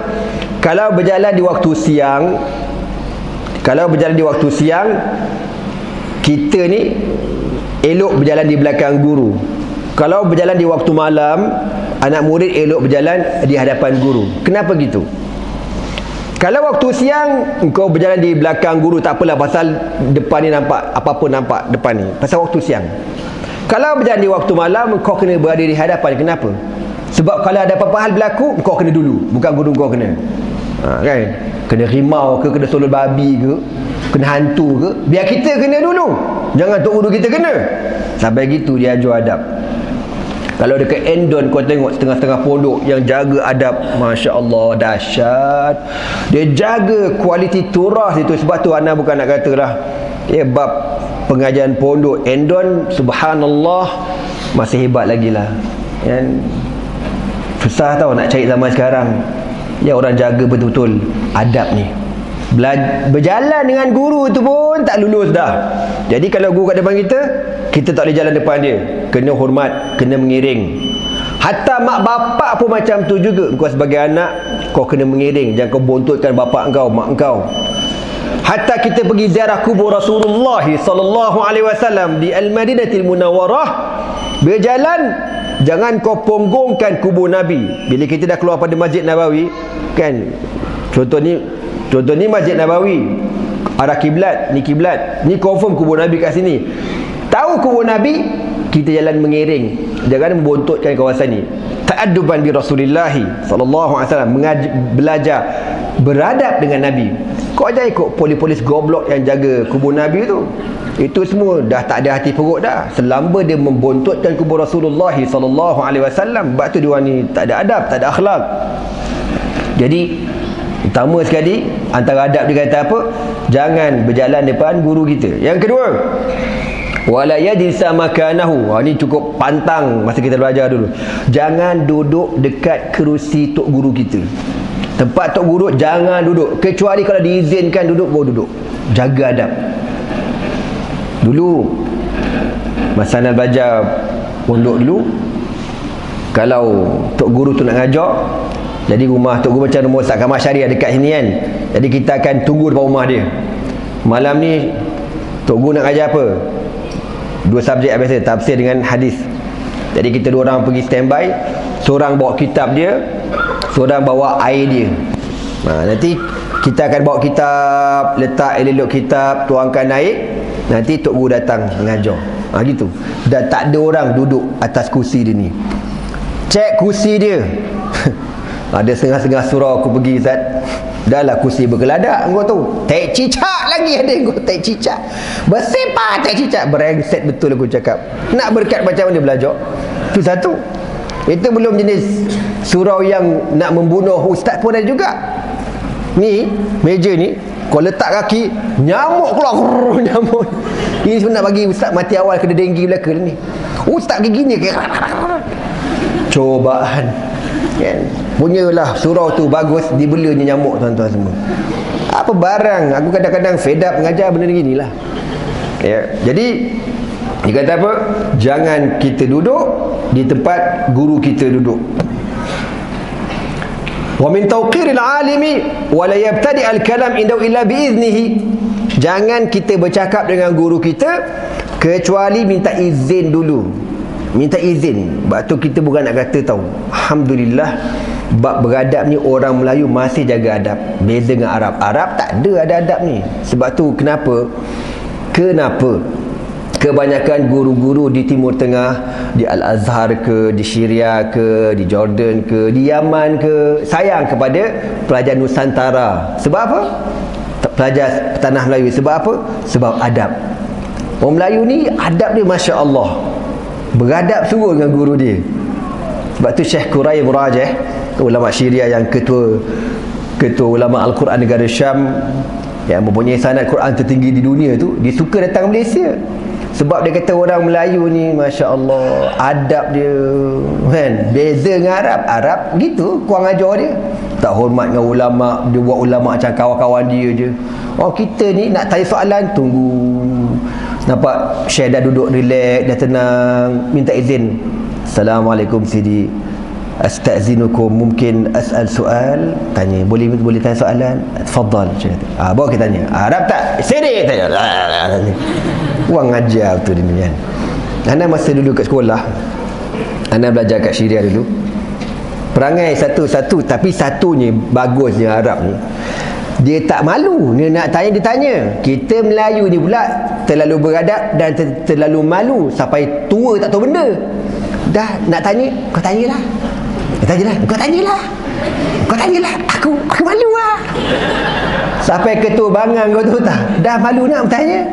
Kalau berjalan di waktu siang, kita ni elok berjalan di belakang guru. Kalau berjalan di waktu malam, anak murid elok berjalan di hadapan guru. Kenapa gitu? Kalau waktu siang engkau berjalan di belakang guru, tak apalah, pasal depan ni nampak, apa-apa nampak depan ni, pasal waktu siang. Kalau berjalan di waktu malam, engkau kena berada di hadapan. Kenapa? Sebab kalau ada apa-apa hal berlaku, engkau kena dulu, bukan guru engkau kena. Kan? Kena rimau ke, kena solol babi ke, kena hantu ke, biar kita kena dulu. Jangan tok guru kita kena. Sampai gitu dia ajar adab. Kalau dekat Endon kau tengok setengah-setengah pondok yang jaga adab, Masya Allah, dahsyat. Dia jaga kualiti turas itu. Sebab tu anak bukan nak kata lah, bab pengajian pondok Endon, subhanallah, masih hebat lagi lah. Susah tau nak cari zaman sekarang. Ya, orang jaga betul-betul adab ni. Berjalan dengan guru tu pun tak lulus dah. Jadi kalau guru kat depan kita tak boleh jalan depan dia. Kena hormat, kena mengiring. Hatta mak bapak pun macam tu juga. Kau sebagai anak, kau kena mengiring. Jangan kau bontotkan bapak engkau, mak engkau. Hatta kita pergi ziarah kubur Rasulullah sallallahu alaihi wasallam di Al-Madinatul Munawwarah, berjalan, jangan kau ponggongkan kubur Nabi. Bila kita dah keluar pada Masjid Nabawi, kan, contoh ni Masjid Nabawi, arah kiblat, ni confirm kubur Nabi kat sini. Tahu kubur Nabi, kita jalan mengiring, jangan membontotkan kawasan ni. Ta'adduban bi Rasulillah sallallahu alaihi wasallam, belajar beradab dengan Nabi. Kau jangan ikut polis-polis goblok yang jaga kubur Nabi tu. Itu semua dah tak ada hati perut dah. Selamba dia membontotkan kubur Rasulullah sallallahu alaihi wasallam, sebab tu dia orang ni tak ada adab, tak ada akhlak. Jadi pertama sekali, antara adab dia kata apa? Jangan berjalan depan guru kita. Yang kedua, wala yajlisa makanahu. Ini cukup pantang masa kita belajar dulu. Jangan duduk dekat kerusi tok guru kita. Tempat tok guru jangan duduk, kecuali kalau diizinkan duduk, baru duduk. Jaga adab. Dulu masa nak belajar pondok dulu, kalau tok guru tu nak ngajar, jadi rumah tok guru macam rumah Ustaz Kamal Syariah dekat sini kan. Jadi kita akan tunggu depan rumah dia. Malam ni tok guru nak ngajar apa? 2 subjek biasa, tafsir dengan hadis. Jadi kita 2 orang pergi standby, seorang bawa kitab dia, seorang bawa air dia. Nanti kita akan bawa kitab, letak elok kitab, tuangkan air. Nanti tok guru datang mengajar. Gitu. Dan tak ada orang duduk atas kursi dia ni. Cek kursi dia. Ada setengah-setengah surau aku pergi, Ustaz. Dah lah kursi bergeladak engkau tu. Tak cicak lagi ada engkau, tak cicak. Bersepah tak cicak. Berengset betul aku cakap. Nak berkat macam mana belajar? Itu satu. Itu belum jenis surau yang nak membunuh ustaz pun ada juga. Ni, meja ni, kau letak kaki, nyamuk keluar. Nyamuk. Ini sebenarnya bagi ustaz mati awal kena denggi belaka ni. Ustaz gigi ni. Cobaan. Kan? Punyalah surau tu bagus, dibelanya nyamuk tuan-tuan semua. Apa barang, aku kadang-kadang fed up mengajar benda ni lah. Ya, jadi dia kata apa? Jangan kita duduk di tempat guru kita duduk. Wa min tawqiril alimi wa la yabtadi al-kalam indahu illa bi iznihi. Jangan kita bercakap dengan guru kita kecuali minta izin dulu. Minta izin. Sebab tu kita bukan nak kata tahu. Alhamdulillah, bab beradab ni orang Melayu masih jaga adab. Beza dengan Arab. Arab tak ada adab ni. Sebab tu kenapa kebanyakan guru-guru di Timur Tengah, di Al-Azhar ke, di Syria ke, di Jordan ke, di Yaman ke, sayang kepada pelajar Nusantara. Sebab apa? Pelajar tanah Melayu. Sebab apa? Sebab adab. Orang Melayu ni adab dia Masya Allah, beradab sungguh dengan guru dia. Sebab tu Syekh Quraib Rajih, ulama Syria yang ketua ulama Al-Quran negara Syam, yang mempunyai sanad Quran tertinggi di dunia tu, dia suka datang Malaysia. Sebab dia kata orang Melayu ni, Masya Allah, adab dia kan, beza dengan Arab gitu, kurang ajar dia, tak hormat dengan ulama'. Dia buat ulama' macam kawan-kawan dia je. Kita ni nak tanya soalan, tunggu. Nampak Syekh dah duduk relax, dah tenang, minta izin. Assalamualaikum Sidi, asta'zinukum, mungkin as'al soal. Tanya, boleh tanya soalan? Tafadhal. Bawa kita tanya. Arab tak? Sidi tanya. Orang ajar betul dia ni kan. Ana masa dulu kat sekolah, Ana belajar kat Syria dulu. Perangai satu-satu, tapi satunya bagusnya Arab ni, dia tak malu. Dia nak tanya, dia tanya. Kita Melayu ni pula terlalu beradab dan terlalu malu sampai tua tak tahu benda. Dah nak tanya, kau tanyalah. Kau tanyalah. Aku malu lah. Sampai ketua bangang kau tu tak, dah malu nak bertanya.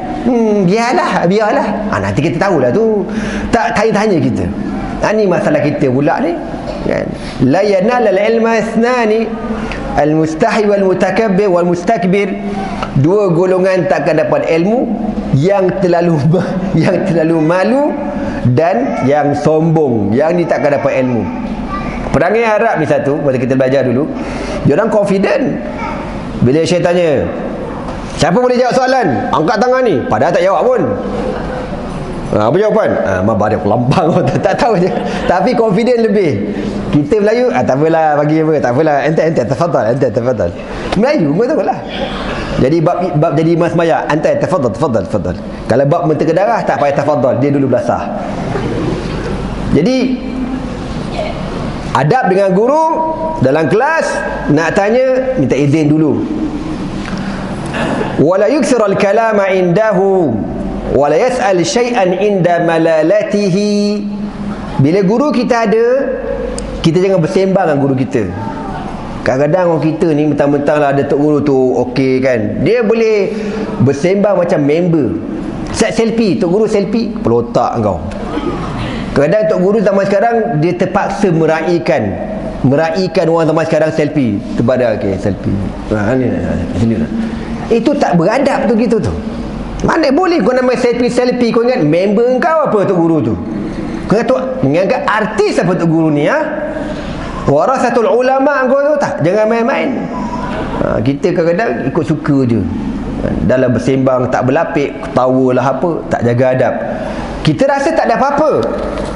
Biarlah. Nanti kita tahulah tu. Tak tanya kita. Ini masalah kita pula ni kan. La yanal al-ilma ithnani, al-mustahi wal mutakabbir wal mustakbir. Dua golongan takkan dapat ilmu, yang terlalu malu dan yang sombong. Yang ni takkan dapat ilmu. Perangai Arab ni satu, masa kita belajar dulu, dia orang confident. Bila Syekh tanya, siapa boleh jawab soalan? Angkat tangan ni. Padahal tak jawab pun. Apa jawapan? Mabah dia pelampang. tak tahu je. Tapi confident lebih. Kita Melayu, tak apalah, bagi apa, tak apalah, ente tafadhal. Melayu betul lah. Jadi bab jadi mas maya, ente tafadhal. Kalau bab mentega darah, tak payah tafadhal, dia dulu belasah. Jadi adab dengan guru dalam kelas, nak tanya minta izin dulu. Wala yuksir al-kalama indahu wala yas'al syai'an inda malalatihi. Bila guru kita ada, kita jangan bersembang dengan guru kita. Kadang-kadang orang kita ni mentang-mentang lah ada tok guru tu okey kan, dia boleh bersembang macam member. Set selfie, tok guru selfie, kepala otak kau. Kadang tok guru zaman sekarang dia terpaksa meraihkan orang zaman sekarang selfie. Terbadan okey selfie. Sini lah. Itu tak beradab tu gitu tu. Mana boleh kau nama selfie kau ingat member kau apa tok guru tu? Kau ingat artis apa tok guru ni warasatul ulama kau tu tak? Jangan main-main. Kita kadang-kadang ikut suka je. Dalam bersembang tak berlapik, ketawalah apa, tak jaga adab. Kita rasa tak ada apa-apa,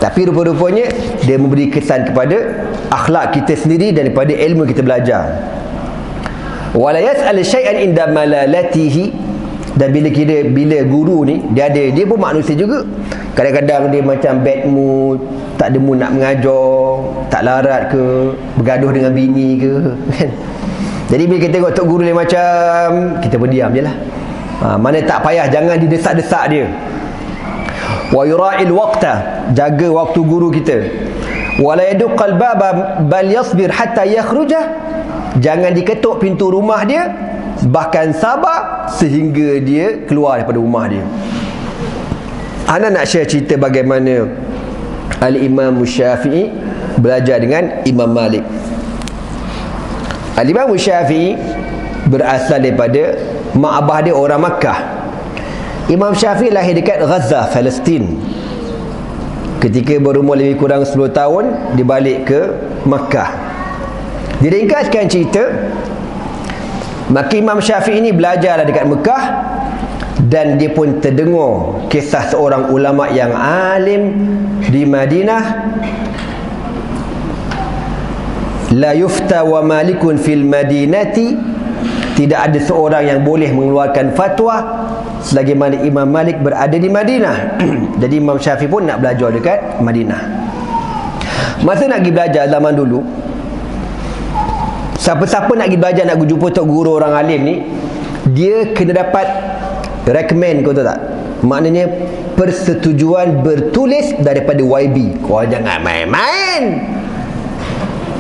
tapi rupa-rupanya dia memberi kesan kepada akhlak kita sendiri daripada ilmu kita belajar. Wala yas'al syai'an inda malalatihi. Dan bila guru ni dia pun manusia juga. Kadang-kadang dia macam bad mood, tak ada mood nak mengajar, tak larat ke, bergaduh dengan bini ke kan. Jadi bila kita tengok tok guru dia macam, kita pun diam je lah. Mana tak payah, jangan didesak-desak dia. Wa yura'il waqta, jaga waktu guru kita. Wa la yaduqqal baba bal yasbir hatta yakhruja, jangan diketuk pintu rumah dia, bahkan sabar sehingga dia keluar daripada rumah dia. Ana nak share cerita bagaimana Al-Imam Syafi'i belajar dengan Imam Malik. Al-Imam Syafi'i berasal daripada mak abah dia orang Makkah. Imam Syafi'i lahir dekat Gaza, Palestin. Ketika berumur lebih kurang 10 tahun, dia balik ke Makkah. Diringkaskan cerita, maka Imam Syafi'i ini belajarlah dekat Mekah, dan dia pun terdengar kisah seorang ulama yang alim di Madinah. La yufta wa malikun fil madinati, tidak ada seorang yang boleh mengeluarkan fatwa selagi mana Imam Malik berada di Madinah. Jadi Imam Syafi'i pun nak belajar dekat Madinah. Masa nak pergi belajar zaman dulu, siapa-siapa nak pergi belajar, nak jumpa tok guru orang alim ni, dia kena dapat recommend, kau tahu tak? Maknanya persetujuan bertulis daripada YB. Kau jangan main-main.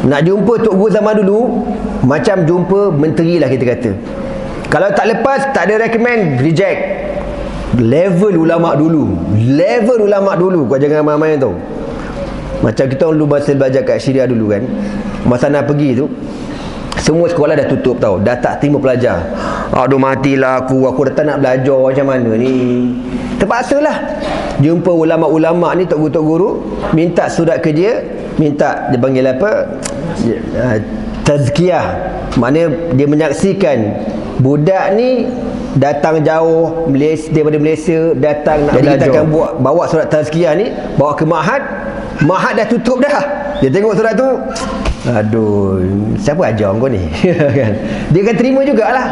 Nak jumpa tok guru zaman dulu macam jumpa menteri lah kita kata. Kalau tak lepas, tak ada recommend, reject. Level ulama' dulu, kau jangan main-main tau. Macam kita dulu masa belajar kat Syria dulu kan, masa nak pergi tu, semua sekolah dah tutup tau, dah tak terima pelajar. Aduh matilah aku dah tak nak belajar macam mana ni. terpaksalah jumpa ulama-ulama ni, tok guru minta surat ke dia, minta dia panggil apa, tazkiyah, maknanya dia menyaksikan budak ni datang jauh daripada Malaysia, datang nak belajar, kita akan bawa surat tazkiyah ni, bawa ke Ma'had dah tutup dah. Dia tengok surat tu, aduh, siapa ajar kau ni? Kan? Dia akan terima jugalah.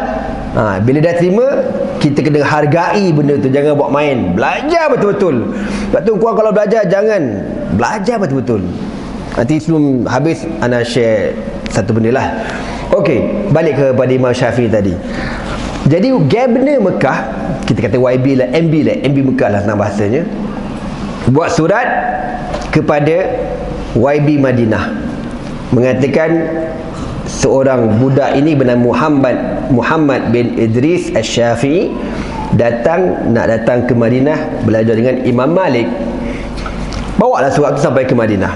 Bila dah terima, kita kena hargai benda tu, jangan buat main, belajar betul-betul. Sebab tu korang kalau belajar, jangan belajar betul-betul. Nanti sebelum habis ana share satu benda lah. Okey, balik kepada Imam Syafi'i tadi. Jadi Governor Mekah, kita kata YB lah, MB Mekah lah senang bahasanya, buat surat kepada YB Madinah mengatakan seorang budak ini bernama Muhammad bin Idris Asy-Syafi'i nak datang ke Madinah belajar dengan Imam Malik. Bawalah surat tu sampai ke Madinah.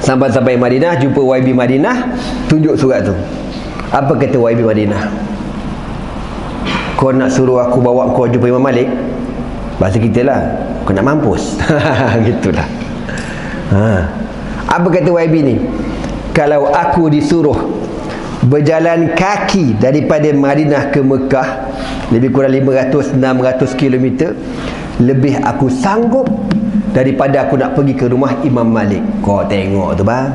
Sampai Madinah, jumpa YB Madinah, tunjuk surat tu. Apa kata YB Madinah? Kau nak suruh aku bawa kau jumpa Imam Malik? Bahasa kita lah, kau nak mampus. Gitulah. Apa kata YB ni? Kalau aku disuruh berjalan kaki daripada Madinah ke Mekah, lebih kurang 500-600 km, lebih aku sanggup daripada aku nak pergi ke rumah Imam Malik. Kau tengok tu bang.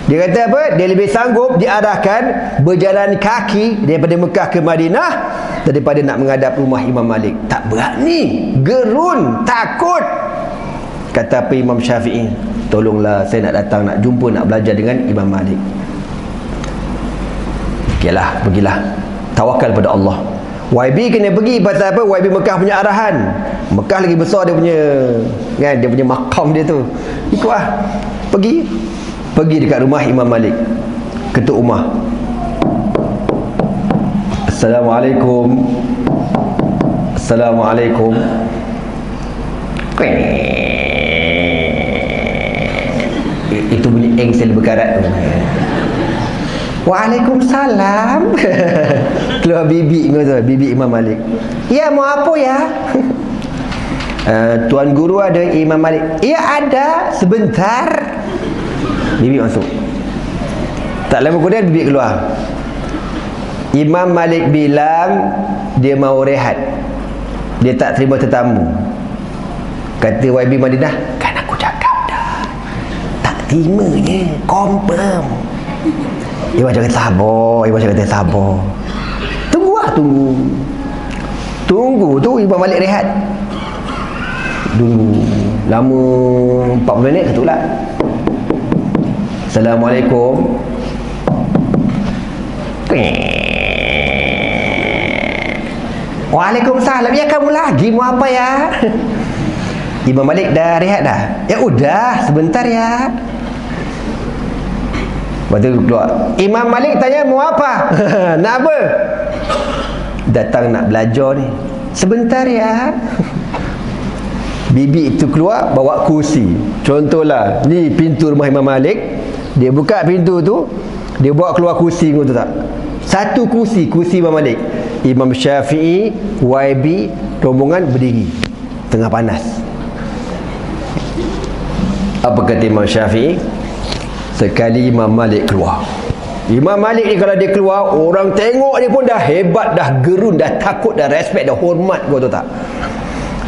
Dia kata apa? Dia lebih sanggup diarahkan berjalan kaki daripada Mekah ke Madinah daripada nak menghadap rumah Imam Malik. Tak berani, gerun, takut. Kata apa Imam Syafi'i? Tolonglah, saya nak datang, nak jumpa, nak belajar dengan Imam Malik. Okeylah, pergilah. Tawakal pada Allah. YB kena pergi pasal apa? YB Mekah punya arahan. Mekah lagi besar dia punya, kan, dia punya makam dia tu. Ikutlah. Pergi dekat rumah Imam Malik. Ketuk rumah. Assalamualaikum. Assalamualaikum. Itu bunyi engsel berkarat tu. Waalaikumsalam. Keluar bibi tu, bibi Imam Malik. Ya, mau apa ya? Tuan guru ada Imam Malik. Ya ada, sebentar. Bibi masuk. Tak lama kemudian bibi keluar. Imam Malik bilang dia mau rehat, dia tak terima tetamu. Kata YB Madinah, kan aku cakap dah, tak terimanya, confirm. Imam cakap sabar. Tunggu tu Imam Malik rehat dulu. Lama 40 minit ketuklah. Assalamualaikum. Waalaikumsalam. Ya kamu lagi mau apa ya? Imam Malik dah rehat dah. Ya udah sebentar ya. Lepas tu keluar. Imam Malik tanya mau apa? Nak apa? Datang nak belajar ni. Sebentar ya. Bibi itu keluar bawa kursi. Contohlah, ni pintu rumah Imam Malik. Dia buka pintu tu, dia bawa keluar kursi tu tak? Satu kursi Imam Malik. Imam Syafi'i, YB, rombongan berdiri tengah panas. Apa kata Imam Syafi'i? Sekali Imam Malik keluar, Imam Malik ni kalau dia keluar, orang tengok dia pun dah hebat, dah gerun, dah takut, dah respect, dah hormat. Kau tahu tak?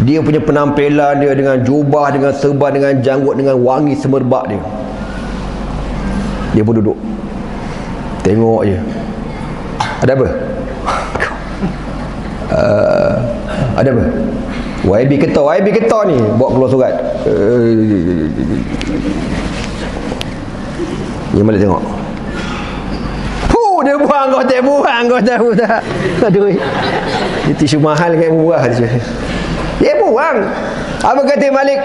Dia punya penampilan dia dengan jubah, dengan serban, dengan janggut, dengan wangi semerbak dia. Dia pun duduk tengok je. Ada apa? Ada apa? YB ketar ni bawa keluar surat. Dia balik tengok. Dia buang, kau tahu tak? Aduh, dia tisu mahal kan murah tu. Dia buang. Apa kata Malik?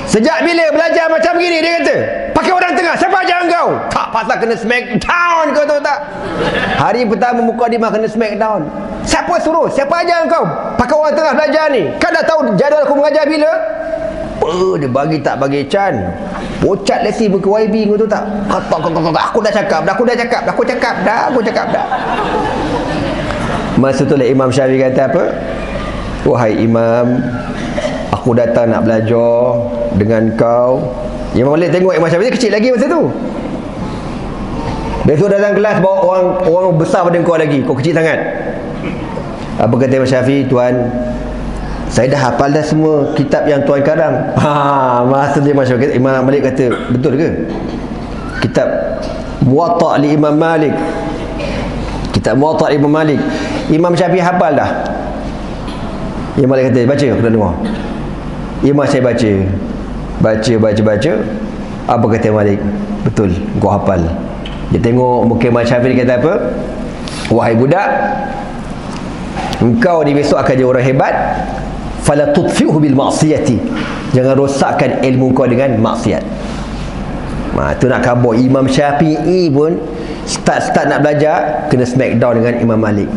Sejak bila belajar macam gini? Dia kata, pakai orang tengah, siapa ajar kau? Tak pasal kena smackdown, kau tahu tak? Hari pertama muka dia kena smackdown. Siapa suruh? Siapa ajar kau pakai orang tengah belajar ni? Kau dah tahu jadual aku mengajar bila? Dia bagi tak bagi Chan. Pocat lesi muka YB, kau tahu tak? Aku dah cakap dah. Masa tu lah Imam Syafi'i kata apa? Wahai Imam, aku datang nak belajar dengan kau. Imam Malik tengok Imam Syafi'i kecil lagi masa tu. Besok dalam kelas bawa orang besar pada kau lagi, kau kecil sangat. Apa kata Imam Syafi'i? Tuan, saya dah hafal dah semua kitab yang tuan karang. Masa dia Imam Malik kata, betul ke? Kitab Muwatta' li Imam Malik. Kitab Muwatta' li Imam Malik. Imam Syafi'i hafal dah. Imam Malik kata, baca, aku dah dengar. Imam saya baca. Baca. Apa kata Imam Malik? Betul, kau hafal. Dia tengok muka Imam Syafi'i kata apa? Wahai budak, engkau ni besok akan jadi orang hebat. Fala tudfi'hu bil ma'siyati. Jangan rosakkan ilmu kau dengan maksiat. Tu nak khabar Imam Syafi'i pun start nak belajar kena smackdown dengan Imam Malik.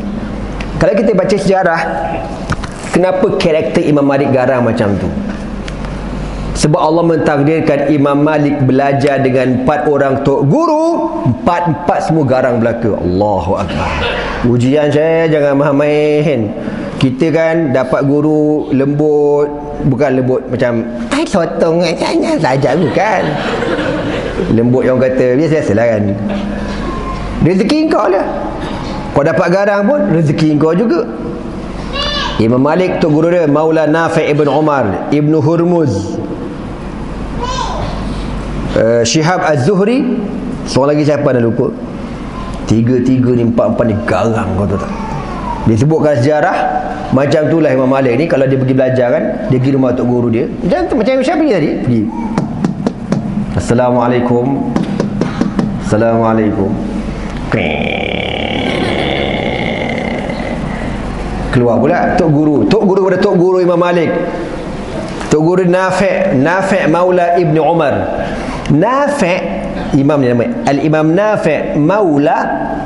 Kalau kita baca sejarah, kenapa karakter Imam Malik garang macam tu? Sebab Allah mentakdirkan Imam Malik belajar dengan 4 orang tok guru, 4 semua garang belaka. Allahu Akbar. Ujian saya jangan main. Kita kan dapat guru lembut, bukan lembut macam sotong saja, bukan. Lembut yang kata biasa-biasalah kan. Rezeki kau lah. Kau dapat garang pun rezeki kau juga. Imam Malik tok guru dia Maula Nafi' ibn Umar ibn Hurmuz, Syihab Az-Zuhri, seorang lagi siapa dah lupa. Tiga-tiga ni, 4 ni garang, kau tahu tak? Disebutkan sejarah macam itulah Imam Malik ni. Kalau dia pergi belajar kan, dia pergi rumah tok guru dia macam Imam Syafi'i tadi, pergi Assalamualaikum. Keluar pula tok guru pada tok guru Imam Malik. Tok guru Nafi' Maula Ibn Umar. Nafi' imam ni namanya Al-Imam Nafi' Maula,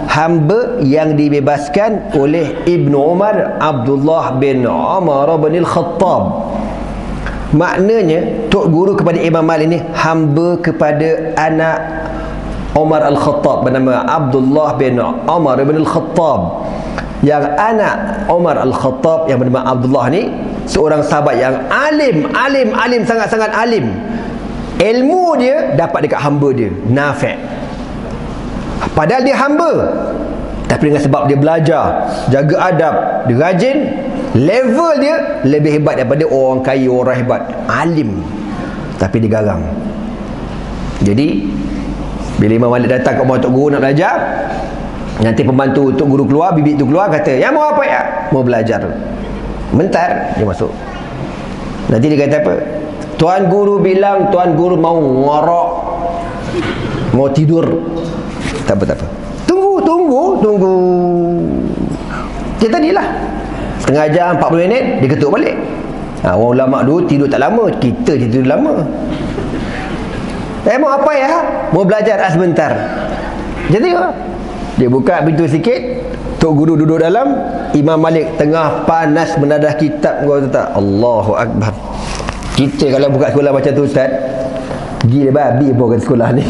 hamba yang dibebaskan oleh Ibn Umar, Abdullah bin Umar bin Al-Khattab. Maknanya tok guru kepada Imam Malik ni hamba kepada anak Umar Al-Khattab bernama Abdullah bin Umar bin Al-Khattab. Yang anak Umar Al-Khattab yang bernama Abdullah ni seorang sahabat yang alim, sangat-sangat alim. Ilmu dia dapat dekat hamba dia, Nafi'. Padahal dia hamba, tapi dengan sebab dia belajar, jaga adab, dia rajin, level dia lebih hebat daripada orang kaya, orang hebat, alim, tapi dia garang. Jadi bila Imam Malik datang ke rumah tok guru nak belajar, nanti pembantu tok guru keluar, bibik tu keluar, kata, "Ya mau apa ya?" "Mau belajar." Bentar, dia masuk. Nanti dia kata apa? "Tuan guru bilang tuan guru mau ngorok, mau tidur." Tak apa. Tunggu. Dia tadilah setengah jam, 40 minit, dia ketuk balik. Orang ulama dulu tidur tak lama, kita tidur lama. Mau apa ya? Mau belajar sebentar. Jadi dia buka pintu sikit, tok guru duduk dalam, Imam Malik tengah panas menadah kitab. Kau tahu tak? Allahu Akbar. Kita kalau buka sekolah macam tu, Ustaz, gila babi pun kat sekolah ni.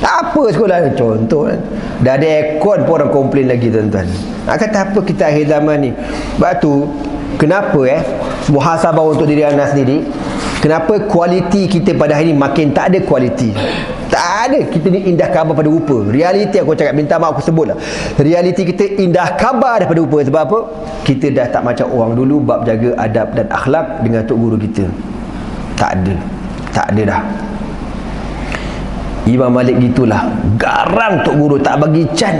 Apa sekolah ni? Contoh kan, dah ada aircon pun orang komplain lagi, tuan-tuan. Kata apa kita akhir zaman ni? Sebab tu kenapa muhasabah untuk diri anda sendiri, kenapa kualiti kita pada hari ni makin tak ada kualiti. Tak ada. Kita ni indah khabar pada rupa. Realiti aku cakap, minta maaf aku sebut lah, realiti kita indah khabar daripada rupa. Sebab apa? Kita dah tak macam orang dulu bab jaga adab dan akhlak dengan tok guru kita. Tak ada dah. Imam Malik gitulah, garang tok guru, tak bagi can.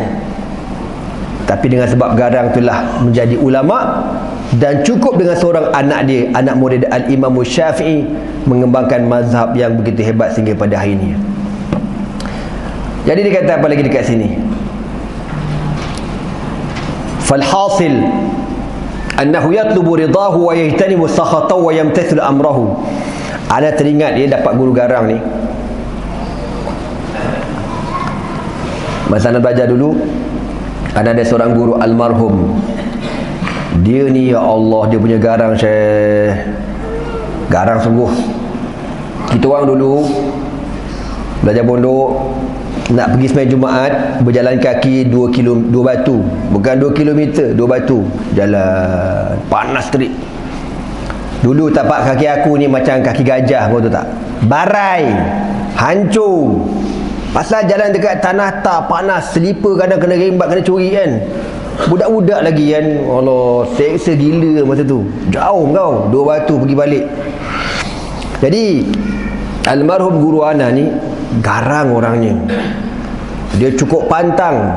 Tapi dengan sebab garang itulah menjadi ulama, dan cukup dengan seorang anak dia, anak murid Al-Imam Syafi'i, mengembangkan mazhab yang begitu hebat sehingga pada hari ini. Jadi dia kata apa lagi dekat sini? Falhasil annahu yatlubu ridahu wa yajtanibu sakhatahu wa yamtathilu amrahu. Ana teringat dia dapat guru garang ni. Masa nak belajar dulu, ada seorang guru almarhum. Dia ni, ya Allah, dia punya garang, Syekh. Garang sungguh. Kita orang dulu belajar pondok, nak pergi sembahyang Jumaat, berjalan kaki 2 batu, bukan 2 kilometer, 2 batu jalan, panas terik. Dulu tapak kaki aku ni macam kaki gajah, kau tahu tak? Barai, hancur. Pasal jalan dekat tanah tak, panas, selipar kadang kena rembat, kena curi kan. Budak-budak lagi kan, Allah, seksa gila masa tu. Jauh kau, 2 batu pergi balik. Jadi almarhum guru ana ni garang orangnya. Dia cukup pantang.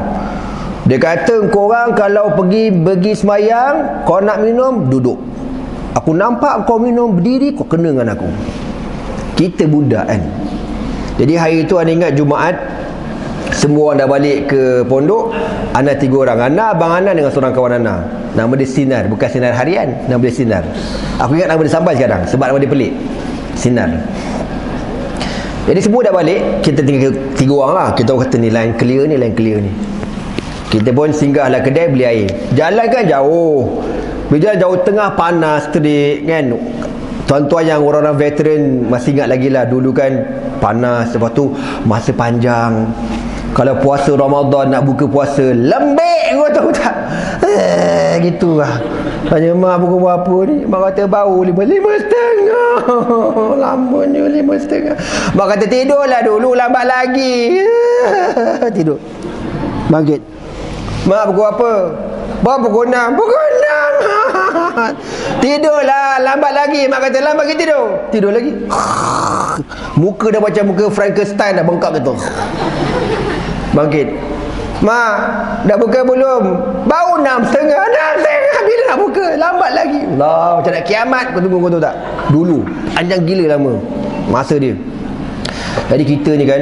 Dia kata, korang kalau pergi semayang, kau nak minum, duduk. Aku nampak kau minum berdiri, kau kena dengan aku. Kita budak kan. Jadi hari itu ana ingat Jumaat, semua orang dah balik ke pondok. Ana 3 orang, Ana, abang Ana dengan seorang kawan Ana. Nama dia Sinar, bukan Sinar harian, nama dia Sinar. Aku ingat nama dia sampai sekarang sebab nama dia pelik, Sinar. Jadi semua dah balik, kita tinggal 3 orang lah. Kita kata ni line clear ni. Kita pun singgahlah kedai beli air. Jalan kan jauh. Bila jauh tengah panas terik kan. Tuan-tuan yang orang-orang veteran masih ingat lagi lah, dulu kan panas, lepas tu masa panjang. Kalau puasa Ramadan, nak buka puasa, lembek, kau tahu tak? Gitu lah. Tanya mak pukul berapa ni? Mak kata bau 5:30. Lamanya 5:30. Mak kata tidurlah dulu, lambat lagi. Tidur. Bangkit. Mak pukul apa? Bawa pukul 6. Pukul 6. Tidurlah, lambat lagi. Mak kata lambat lagi tidur. Tidur lagi. Muka dah macam muka Frankenstein dah bengkak gitu. Bangkit. Mak, dah buka belum? Bau 6:30. 6:30. Bila nak buka? Lambat lagi. Allah, macam nak kiamat. Kau tunggu, kau tahu tak? Dulu. Panjang gila lama masa dia. Jadi kita ni kan,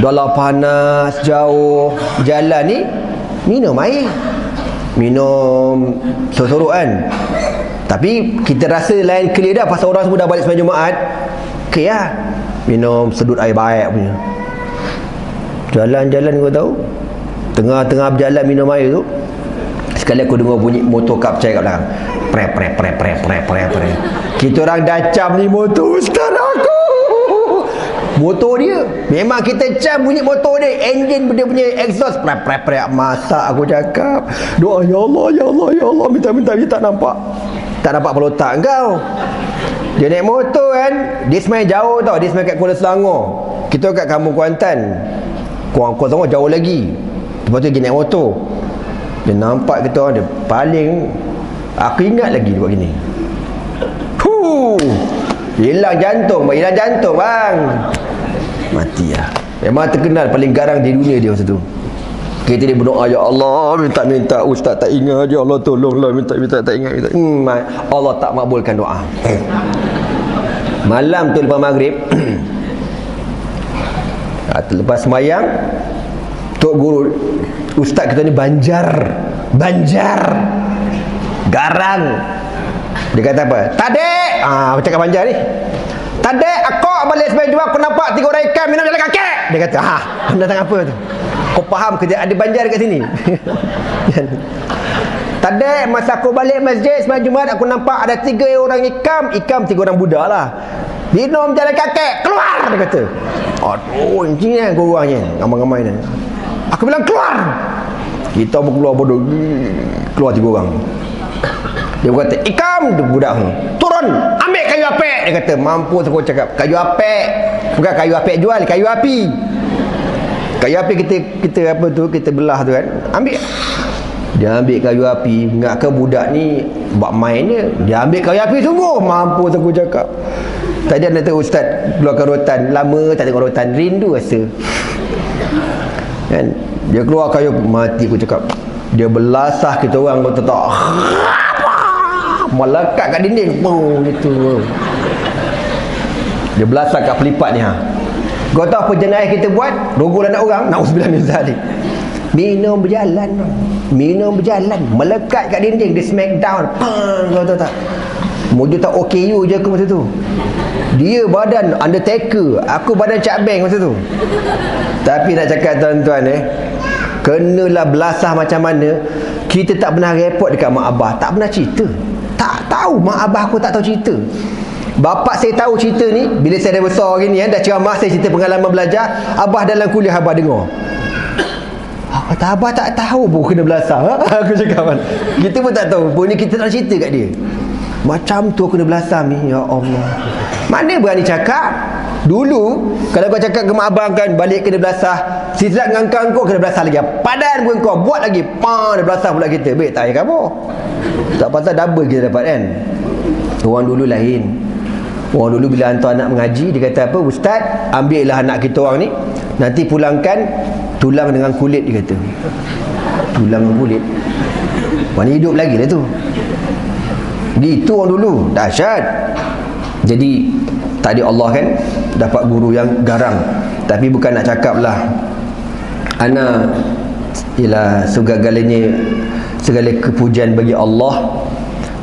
dalam panas, jauh, jalan ni, minum air. Minum sorok-sorok kan. Tapi kita rasa lain clear dah, pasal orang semua dah balik sembahyang Jumaat. Okey lah. Minum sedut air baik punya. Jalan-jalan kau tahu, tengah-tengah berjalan minum air tu, sekali aku dengar bunyi motor kapcai kat belakang. Pre. Kita orang dah cam ni motor ustaz aku. Motor dia memang kita cam bunyi motor dia, enjin dia punya exhaust pre. Masak aku cakap, doa ya Allah, minta tak nampak pelotak kau. Dia naik motor kan, dia semayang jauh tau, dia semayang kat Kuala Selangor, kita kat Kampung Kuantan. Kuala Selangor jauh lagi. Lepas tu dia naik motor, dia nampak kita orang, dia paling, aku ingat lagi dia buat gini. Hilang jantung bang. Mati lah. Memang terkenal paling garang di dunia dia masa tu. Kita dia berdoa, ya Allah, minta ustaz tak ingat, ya Allah tolonglah, minta tak ingat. Allah tak makbulkan doa. Malam tu lepas maghrib, lepas semayang, tok guru ustaz kita ni banjar garang. Dia kata apa? Tadi cakap banjar ni, tadi aku balik sembahyang Jumaat, aku nampak 3 orang ikan minum jalan kaki. Dia kata, anda tengah apa tu? Kau faham kerja ada banjar kat sini? Tadi masa aku balik masjid sembahyang Jumaat, aku nampak ada 3 orang ikam 3 orang budak lah, minum jalan kaki, keluar. Dia kata, aduh, ini kan korangnya ramai-ramai ni. Aku bilang keluar. Kita pun keluar bodoh. Keluar 3 orang. Dia kata, ikam, budak tu, turun, ambil kayu apek. Dia kata, mampu aku cakap, kayu apek, bukan kayu apek jual, kayu api. Kayu api kita apa tu, kita belah tu kan, ambil. Dia ambil kayu api, ingatkan budak ni buat main dia ambil kayu api sungguh, mampu aku cakap. Tadi anda tahu ustaz keluarkan rotan, lama tak tengok rotan, rindu rasa kan. Dia keluar kayu, mati aku cakap. Dia belasah kita orang, kau tak melekat kat dinding, gitu. Dia belasah kat pelipat ni. Kau tahu apa jenayah kita buat? Rogol anak orang, na'udzubillah min zalik. Minum berjalan, melekat kat dinding, dia smack down. Kau tahu tak? Mojo tak OKU je aku masa tu. Dia badan Undertaker, aku badan Cak Beng masa tu. Tapi nak cakap tuan-tuan kenalah belasah macam mana, kita tak pernah report dekat mak abah, tak pernah cerita. Tak tahu, mak abah aku tak tahu cerita. Bapak saya tahu cerita ni bila saya dah besar gini dah ceramah saya cerita pengalaman belajar. Abah dalam kuliah abah dengar. Kata abah tak tahu pun kena belasah. Aku cakap kan. Kita pun tak tahu pun ni, kita nak cerita kat dia. Macam tu kena belasah ni. Ya Allah. Mana berani cakap? Dulu kalau kau cakap ke mak abang kan balik kena belasah, si Zat dengan kau kena belasah lagi. Padan pun kau buat lagi. Dia belasah pula kita. Baik tak payah kamu. Tak pasal double kita dapat kan. Orang dulu lain. Orang dulu bila hantar anak mengaji, dia kata apa? Ustaz, ambillah anak kita orang ni, nanti pulangkan tulang dengan kulit, dia kata. Tulang dengan kulit. Mana hidup lagi lah tu. Gitu orang dulu. Dahsyat. Jadi tadi Allah kan dapat guru yang garang. Tapi bukan nak cakap lah ana ialah segala-galanya, segala kepujian bagi Allah.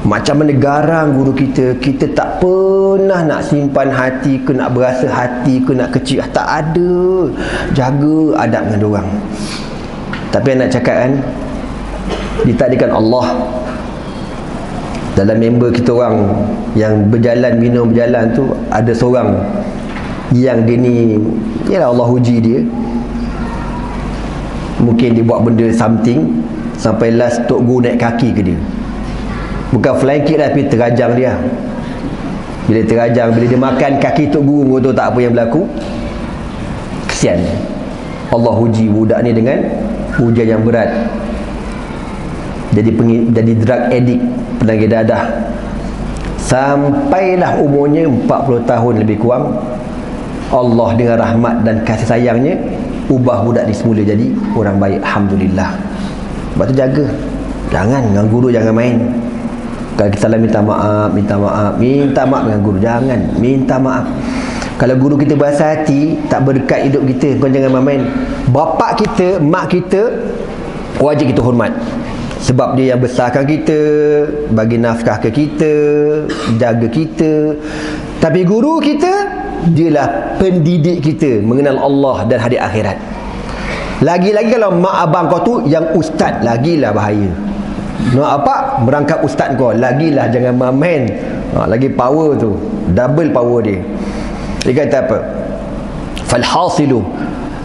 Macam mana garang guru kita. Kita tak pernah nak simpan hati ke, nak berasa hati ke, nak kecil. Tak ada. Jaga adab dengan diorang. Tapi nak cakap kan, ditakdirkan Allah dalam member kita orang yang berjalan, minum berjalan tu, ada seorang yang dia ni, yalah Allah uji dia. Mungkin dia buat benda something sampai last Tok Guru naik kaki ke dia. Bukan flying kick lah, tapi terajang dia. Bila terajang, bila dia makan kaki Tok Guru, tu tak apa yang berlaku. Kesian. Allah uji budak ni dengan ujian yang berat. Jadi drug addict, penagih dadah. Sampailah umurnya 40 tahun lebih kurang, Allah dengan rahmat dan kasih sayangnya ubah budak ni semula jadi orang baik. Alhamdulillah. Sebab tu jaga. Jangan dengan guru, jangan main. Kalau kita salah minta maaf dengan guru. Jangan minta maaf. Kalau guru kita berasa hati, tak berdekat hidup kita, kau jangan main. Bapak kita, mak kita, wajib kita hormat. Sebab dia yang besarkan kita, bagi nafkah ke kita, jaga kita. Tapi guru kita, dialah pendidik kita mengenal Allah dan hari akhirat. Lagi-lagi kalau mak abang kau tu yang ustaz, lagilah bahaya. Nak apa? Merangkap ustaz kau, lagilah jangan main. Lagi power tu, double power dia. Dia kata apa? Falhasilu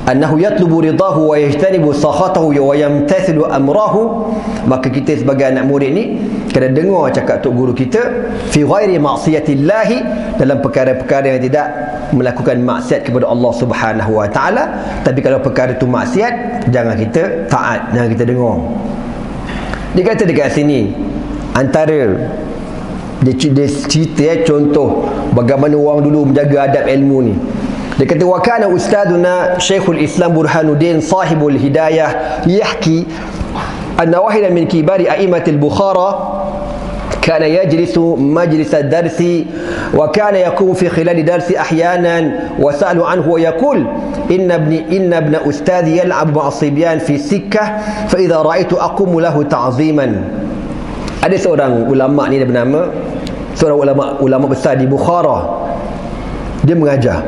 annahu yatlubu ridahu wa yajtanibu sakhatahu wa yamtathilu amrahu. Maka kita sebagai anak murid ni kena dengar cakap tok guru kita fi ghairi ma'siyatillahi, dalam perkara-perkara yang tidak melakukan maksiat kepada Allah Subhanahu wa taala. Tapi kalau perkara tu maksiat, jangan kita taat, jangan kita dengar. Dia kata dekat sini, antara dia cerita contoh bagaimana orang dulu menjaga adab ilmu ni. Dia kata wa kana ustaduna Syekhul Islam Burhanuddin sahibul hidayah yahki anna wahidan min kibari a'immatil Bukhara كان يجلس مجلس الدرس وكان يقوم في خلال الدرس أحيانا وسأل عنه ويقول إن ابن أستاذي يلعب مع الصبيان في السكة فإذا رأيت أقوم له تعظيما. Ada seorang ulama ni, dia bernama, seorang ulama besar di Bukhara. Dia mengajar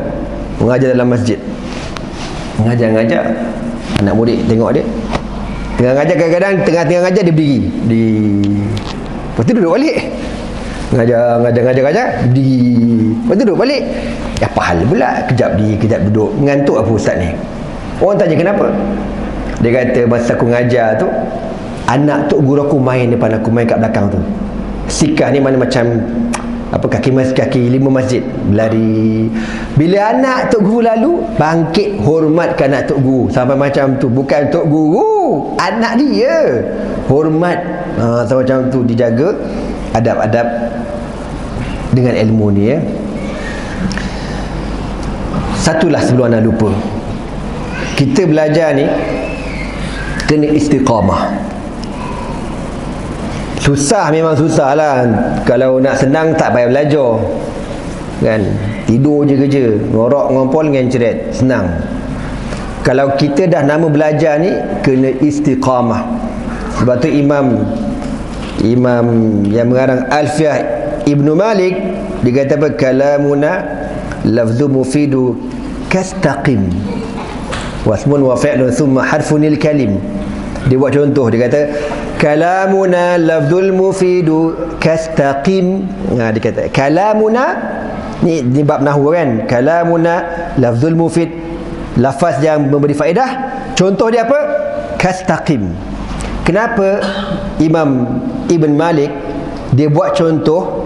dalam masjid. Mengajar anak murid tengok dia tengah ngajar, kadang-kadang tengah ngajar dia berdiri lepas tu duduk balik. Ngajar, lepas tu duduk balik. Apa hal pula? Kejap duduk. Mengantuk apa ustaz ni? Orang tanya kenapa? Dia kata masa aku ngajar tu, anak tok guru aku main depan aku, main kat belakang tu. Sikah ni mana macam apa, kaki 5 masjid, berlari. Bila anak tok guru lalu, bangkit hormatkan anak tok guru. Sampai macam tu. Bukan tok guru, anak dia. Hormat. So macam tu dijaga adab-adab dengan ilmu ni ya. Satulah sebelum anda lupa, kita belajar ni kena istiqamah. Susah, memang susah lah. Kalau nak senang tak payah belajar kan, tidur je kerja, ngorok ngompol ngenceret, senang. Kalau kita dah nama belajar ni, kena istiqamah. Sebab tu Imam yang mengarang Alfiyah Ibnu Malik, dia kata apa? Kalamuna lafzu mufidu kastaqim wasmun wa fi'lun thumma harfunil kalim. Dia buat contoh, dia kata kalamuna lafzul mufidu kastaqim. Dia kata kalamuna ni bab nahwu kan. Kalamuna lafzul mufid, lafaz yang memberi faedah. Contoh dia apa? Kastaqim. Kenapa Imam Ibn Malik dia buat contoh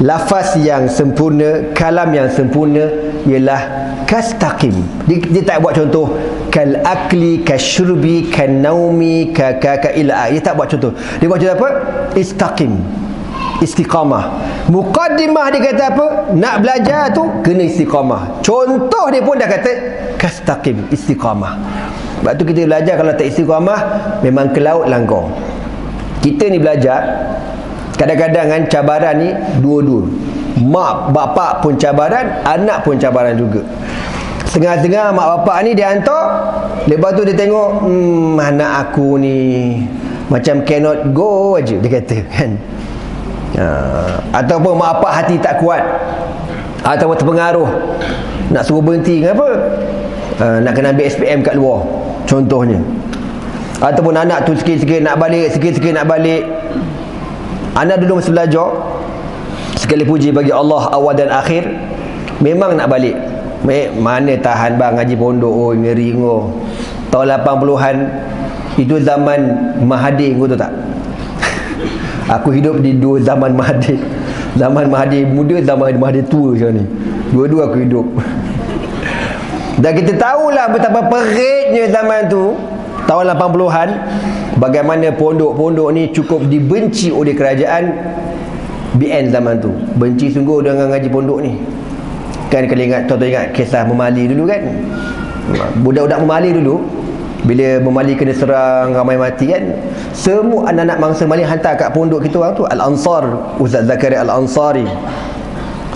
lafaz yang sempurna, kalam yang sempurna ialah kastaqim. Dia tak buat contoh kal akli, kasyurbi, kan naumi, ka ila. Dia tak buat contoh. Dia buat contoh apa? Istaqim. Istiqamah. Muqaddimah dia kata apa? Nak belajar tu kena istiqamah. Contoh dia pun dah kata kastaqim, istiqamah. Sebab tu kita belajar kalau tak istiqamah memang ke laut langkau. Kita ni belajar kadang-kadang kan cabaran ni dua-dua. Mak bapak pun cabaran, anak pun cabaran juga. Setengah-setengah mak bapak ni dia hantar, lepas tu dia tengok anak aku ni macam cannot go aja, dia kata kan. Ataupun mak bapak hati tak kuat, ataupun terpengaruh nak suruh berhenti. Kenapa? Nak kena ambil SPM kat luar contohnya. Ataupun anak tu sikit-sikit nak balik, sikit-sikit nak balik. Anak dulu masa belajar, sekali puji bagi Allah awal dan akhir, memang nak balik. Mana tahan bang ngaji pondok, oh ngeri kau. Tahun 80-an itu zaman Mahathir, kau tahu tak? Aku hidup di dua zaman Mahathir. Zaman Mahathir muda, zaman Mahathir tua sekarang ni. Dua-dua aku hidup. Dan kita tahulah betapa peritnya zaman tu, tahun 80-an, bagaimana pondok-pondok ni cukup dibenci oleh kerajaan BN zaman tu. Benci sungguh dengan ngaji pondok ni. Kan kalau ingat, tuan-tuan ingat kisah Memali dulu kan? Budak-budak Memali dulu, bila Memali kena serang ramai mati kan, semua anak-anak mangsa Memali hantar kat pondok kita orang tu, Al-Ansar, Ustaz Zakaria Al-Ansari.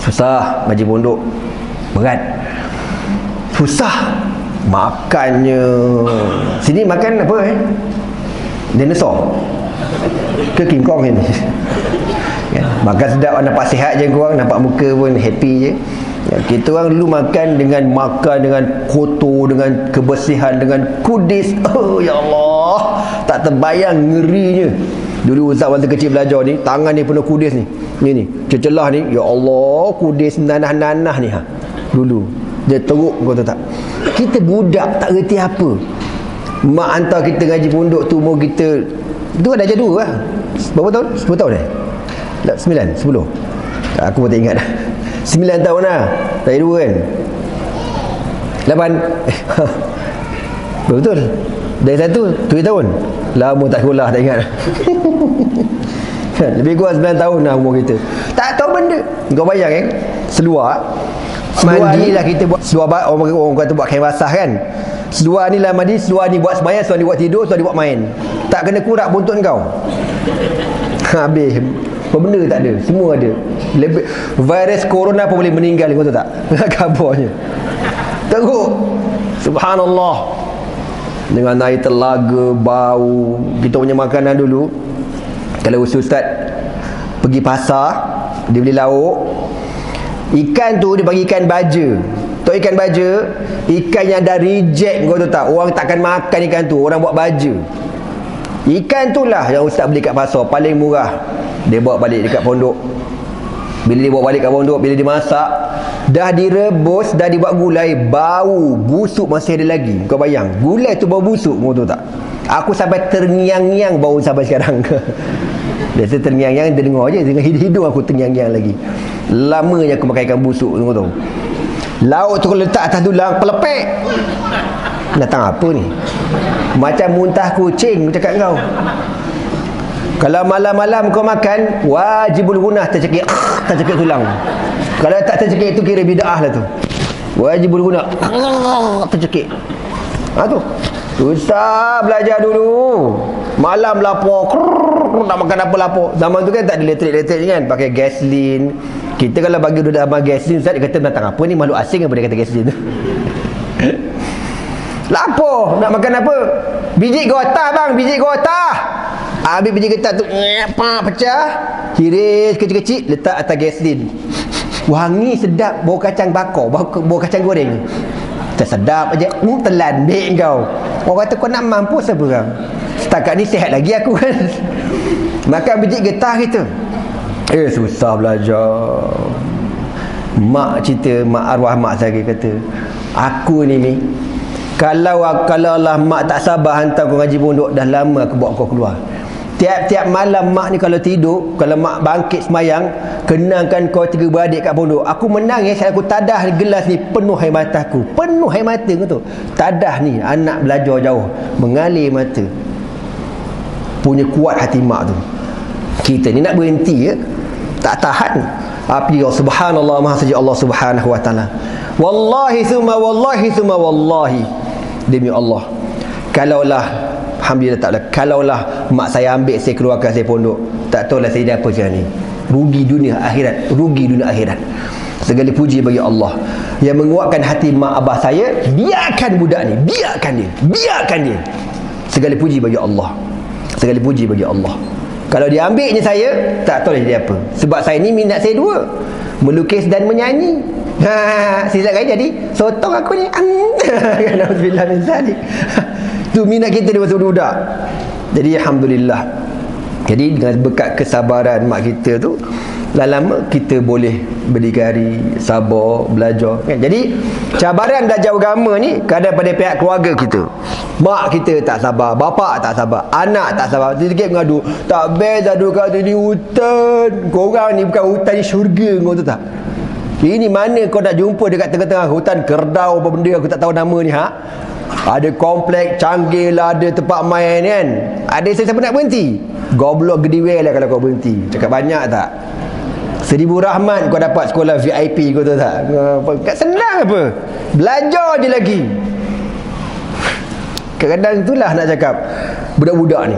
Susah ngaji pondok, berat, susah. Makannya sini makan apa dinosaur ke King Kong ni. Makan sedap, nampak sihat je korang, nampak muka pun happy je. Kita orang dulu makan dengan kotor, dengan kebersihan, dengan kudis. Oh ya Allah, tak terbayang ngerinya. Dulu Ustaz masa kecil belajar ni, tangan ni penuh kudis ni. Ni cecelah ni, ya Allah, kudis nanah-nanah ni dulu. Dia teruk, kau tahu tak? Kita budak tak reti apa. Mak hantar kita ngaji pondok tu, umur kita tu dah jadi 2 lah. Berapa tahun? 10 tahun 9, 10. Aku pun tak ingat dah. 9 tahun lah. Dari 2 kan? 8. Betul. Dari 1 7 tahun. Lama tak sekolah, tak ingat. Lebih kurang 9 tahun lah umur kita. Tak tahu benda. Kau bayang seluar mandilah kita buat seluar, orang kata buat kain basah kan. Seluar ni lah mandi, seluar ni buat sembahyang, seluar ni buat tidur, seluar ni buat main. Tak kena kurak buntut kau. Habis. Apa benda tak ada, semua ada. Virus corona pun boleh meninggal, kau tahu tak? Kabarnya. Teruk. Subhanallah. Dengan air telaga, bau. Kita punya makanan dulu, kalau ustaz pergi pasar, dia beli lauk, ikan tu dia bagi ikan baja. Tahu ikan baja? Ikan yang dah reject, kau tahu tak? Orang takkan makan ikan tu, orang buat baja. Ikan tu lah yang ustaz beli kat pasar, paling murah. Dia bawa balik dekat pondok. Bila dia bawa balik kat pondok, bila dia masak, dah direbus, dah dibuat gulai, bau busuk masih ada lagi. Kau bayang, gulai tu bau busuk, kau tahu tak? Aku sampai terngiang-ngiang bau sampai sekarang. Biasa terngiang-ngiang, dia dengar je, dengan hidung aku terngiang-ngiang lagi. Lamanya aku makan ikan busuk, kau tahu. Lauk tu kalau letak atas tulang, pelepek. Datang apa ni? Macam muntah kucing, cakap kau. Kalau malam-malam kau makan, wajibul gunah tercekik, tercekik tulang. Kalau tak tercekik, itu kira bid'ah lah tu. Wajibul gunah, tercekik. Tu susah belajar dulu. Malam lapar, nak makan apa lapar. Zaman tu kan tak ada elektrik-elektrik kan, pakai gasolin. Kita kalau bagi duduk dalam gasolin, Ustaz, dia kata datang apa ni, makhluk asing apa dia kata gasolin tu. Lapar, nak makan apa? Biji gotah bang, biji gotah. Habis biji getah tu pecah, hiris kecil-kecil, letak atas gasolin. Wangi sedap, bau kacang bakar, bau kacang goreng. Sedap aja, telan beg kau. Orang kata kau nak mampus apa kau? setakat ni sihat lagi aku kan. Makan biji getah kita. Susah belajar. Mak cerita, mak arwah mak saya kata, aku ni kalau lah mak tak sabar hantar kau ngaji pondok, dah lama aku bawa kau keluar. Tiap-tiap malam mak ni kalau tidur, kalau mak bangkit semayang, kenangkan kau 3 beradik kat pondok. Aku menangis, aku tadah gelas ni penuh air mata aku. Penuh air mata kau tu. Tadah ni anak belajar jauh, mengalir mata. Punya kuat hati mak tu. Kita ni nak berhenti ya, tak tahan. Api ya subhanallah, maha suci Allah Subhanahu wa taala. Wallahi thumma wallahi thumma wallahi, demi Allah, kalaulah, alhamdulillah taklah, kalaulah mak saya ambil saya keluarkan saya pondok, tak tahulah saya dah apa sekarang ni. Rugi dunia akhirat, rugi dunia akhirat. Segala puji bagi Allah yang menguatkan hati mak abah saya. Biarkan budak ni, biarkan dia. Segala puji bagi Allah, segala puji bagi Allah. Kalau dia ambilnya saya, tak tahu dia apa. Sebab saya ni minat saya 2, melukis dan menyanyi. Sisa kali jadi sotong aku ni. Alhamdulillah min zalik. Tu minat kita di masa budak. Jadi alhamdulillah. Jadi dengan berkat kesabaran mak kita tu, lama kita boleh berdikari, sabar, belajar kan? Jadi cabaran belajar agama ni kadang pada pihak keluarga kita. Mak kita tak sabar, bapa tak sabar, anak tak sabar. Dia mengadu, tak best adu kat sini hutan. Korang ni bukan hutan, ni syurga, kau tahu tak? Ini mana kau nak jumpa dekat tengah-tengah hutan kerbau apa benda aku tak tahu nama ni ha? Ada kompleks canggih lah, ada tempat main kan. Ada siapa nak berhenti? Goblok gediwel lah kalau kau berhenti. Cakap banyak tak? 1000 rahmat kau dapat sekolah VIP, kau tahu tak? Kat senang apa? Belajar je lagi. Kadang-kadang itulah nak cakap budak-budak ni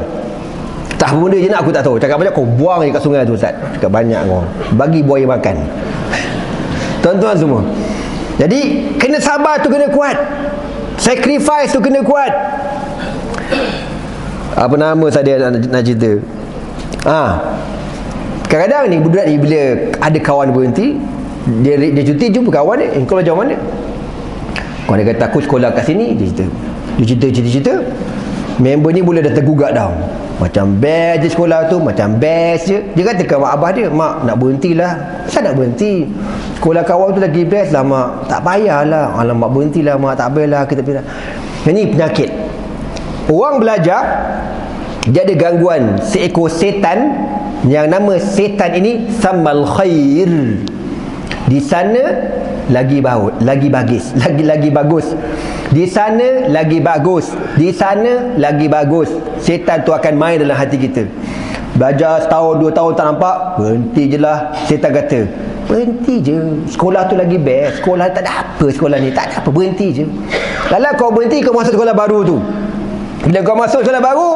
tak apa benda je nak, aku tak tahu. Cakap banyak kau buang je kat sungai tu Ustaz. Cakap banyak kau, bagi buaya makan. Tuan-tuan semua, jadi kena sabar tu, kena kuat. Sacrifice tu kena kuat. Apa nama saya nak cerita? Kadang-kadang ni budak ni bila ada kawan berhenti, dia cuti jumpa kawan dia, kau belajar mana? Kawan dia kata aku sekolah kat sini. Dia cerita. Member ni mula dah tergugak dah. Macam best je sekolah tu, macam best je. Dia kata ke mak abah dia, mak nak berhentilah. Kenapa nak berhenti? Sekolah kawan tu lagi best lah mak. Tak payahlah. Alamak, berhentilah mak, tak payahlah kita pilih. Ini penyakit. Orang belajar, dia ada gangguan seekor setan yang nama setan ini samal khair. Di sana lagi bagus, lagi bagus. Di sana lagi bagus, di sana lagi bagus. Setan tu akan main dalam hati kita. Belajar setahun 2 tahun tak nampak, berhenti je lah. Setan kata, berhenti je, sekolah tu lagi best. Sekolah tak ada apa, sekolah ni tak ada apa, berhenti je. Lalu kau berhenti, kau masuk sekolah baru tu. Bila kau masuk sekolah baru,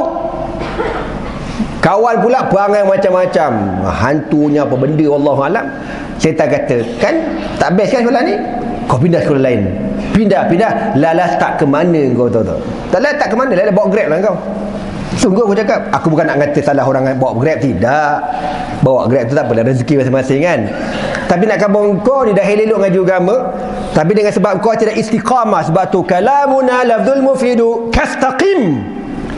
kawan pula perangai macam-macam, hantunya apa benda, Wallahualam. Setan kata, kan tak best kan sekolah ni, kau pindah sekolah lain. Pindah lalas tak ke mana kau tahu tak? Lalas tak ke mana, lalas bawa Grab lah kau. Sungguh aku cakap, aku bukan nak kata salah orang bawa Grab, tidak. Bawa Grab tu tak apa, rezeki masing-masing kan. Tapi nak khabar kau ni dah elok ngaji agama, tapi dengan sebab kau tidak istiqamah. Sebab tu kalamuna lafzul mufidu kastaqim,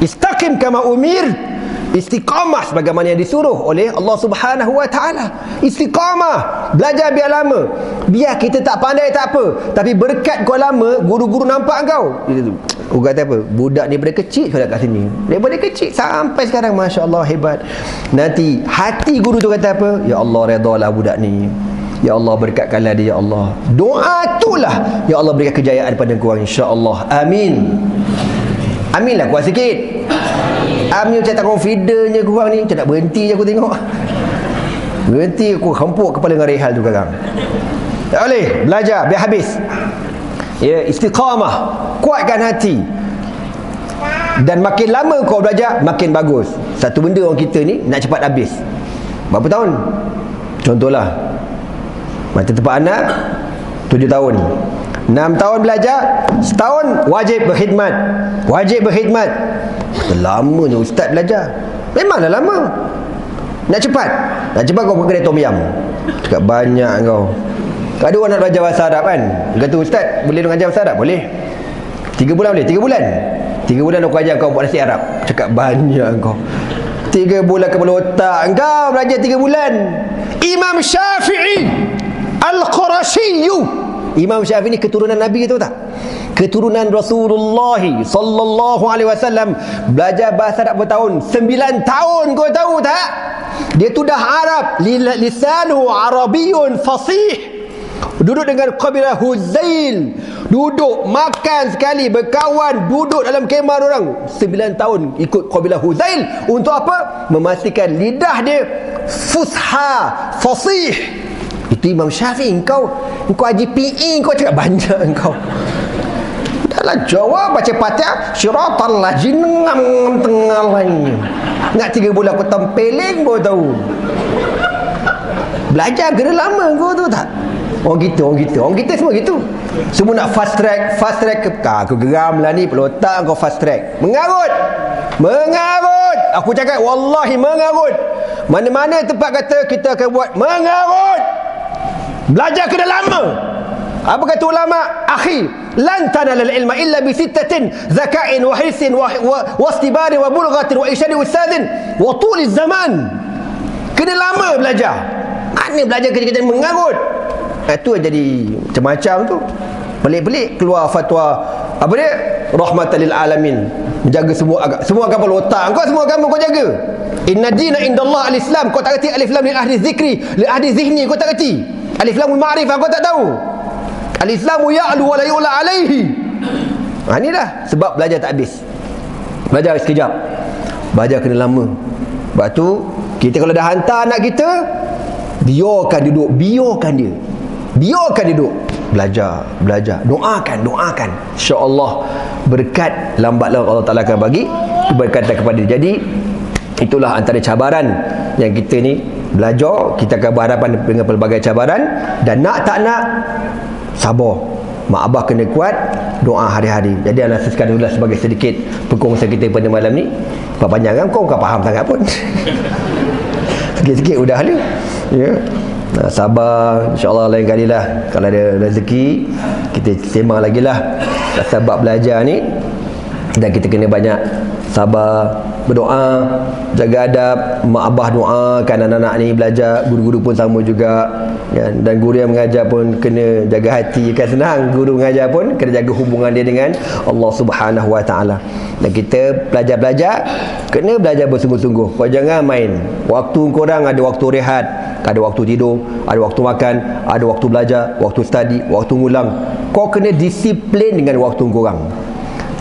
istaqim kama umir. Istiqamah sebagaimana yang disuruh oleh Allah Subhanahu wa taala. Istiqamah, belajar biar lama. Biar kita tak pandai tak apa, tapi berkat kau lama, guru-guru nampak kau. Aku kata apa? Budak ni daripada kecil sekolah kat sini. Daripada kecil sampai sekarang, masya-Allah, hebat. Nanti hati guru tu kata apa? Ya Allah, redalah budak ni. Ya Allah, berkatkanlah dia, ya Allah. Doa itulah, ya Allah berikan kejayaan pada korang, insya-Allah. Amin. Amin lah, kuat sikit. Amin macam tak confidentnya korang ni. Macam nak berhenti je aku tengok. Berhenti aku hempuk kepala dengan rehal tu sekarang. Tak boleh, belajar biar habis. Ya, istiqamah, kuatkan hati. Dan makin lama kau belajar, makin bagus. Satu benda orang kita ni nak cepat habis. Berapa tahun? Contohlah, mata tempat anak 7 tahun, 6 tahun belajar, setahun wajib berkhidmat. Wajib berkhidmat. Lamanya ustaz belajar. Memanglah lama. Nak cepat kau pergi kedai tom yam. Cakap banyak kau. Ada orang nak belajar bahasa Arab kan, kata ustaz boleh mengajar bahasa Arab? Boleh. 3 bulan boleh? 3 bulan. 3 bulan aku ajar kau buat nasi Arab. Cakap banyak kau. 3 bulan kepala otak kau belajar 3 bulan. Imam Syafi'i Al-Qurashi. Imam Syafi'i ni keturunan Nabi, tahu tak? Keturunan Rasulullah sallallahu alaihi wasallam. Belajar bahasa Arab bertahun, 9 tahun, kau tahu tak? Dia tu dah Arab, lisanu Arabiyyun fasih. Duduk dengan kabilah Huzail, duduk makan sekali, berkawan, duduk dalam kemah orang 9 tahun ikut kabilah Huzail. Untuk apa? Memastikan lidah dia fusha, fasih. Itu Imam Syafi'i. Engkau haji PE, kau cakap banyak engkau. Dalam Jawa baca Fatihah syiratal ladzina tengah lain. Nak 3 bulan aku tempeling kau tahu. Belajar kena lama kau tahu tak? Orang kita semua gitu. Semua nak fast track aku geram lah ni, pelotak kau fast track. Mengarut. Aku cakap wallahi mengarut. Mana-mana tempat kata kita akan buat mengarut. Belajar kena lama. Apa kata ulama? Akhi, lan tanalal ilma illa bi sittatin, zaka'in wa hirsin wa istibarin wa bulghatin wa ishadi ustadin wa tuliz zaman. Kena lama belajar. Mana belajar kejap-kejap mengarut. Itu jadi macam-macam tu. Pelik-pelik keluar fatwa apa dia? Rahmatan lil alamin. Menjaga semua agama otak. Kau semua agama kau jaga. Inna dina indallah al-Islam. Kau tak reti alif lam li ahli zikri, li ahli zihni, kau tak reti. Alif lam ma'rifah kau tak tahu. Al-Islamu ya'lu wa la yu'la alaihi. Inilah sebab belajar tak habis. Belajar sekejap, belajar kena lama. Sebab tu kita kalau dah hantar anak kita, biarkan duduk, biarkan dia duduk, belajar, doakan. InsyaAllah berkat lambat laun Allah Ta'ala akan bagi berkatan kepada dia. Jadi itulah antara cabaran yang kita ni belajar. Kita akan berhadapan dengan pelbagai cabaran, dan nak tak nak sabar. Mak abah kena kuat, doa hari-hari. Jadi anak sekarang dulu sebagai sedikit perkongsian kita pada malam ni. Panjang kan kau faham sangat pun. Sikit-sikit udah lah. Ya. Nah, sabar, insya-Allah lain kali lah kalau ada rezeki kita sembang lagi lah sebab belajar ni. Dan kita kena banyak sabar, berdoa, jaga adab. Mak abah doakan anak-anak ni belajar, guru-guru pun sama juga kan? Dan guru yang mengajar pun kena jaga hati. Kan senang, guru mengajar pun kena jaga hubungan dia dengan Allah Subhanahu Wa Taala. Dan kita belajar kena belajar bersungguh-sungguh. Kau jangan main. Waktu korang ada waktu rehat, ada waktu tidur, ada waktu makan, ada waktu belajar, waktu study, waktu ngulang. Kau kena disiplin dengan waktu korang.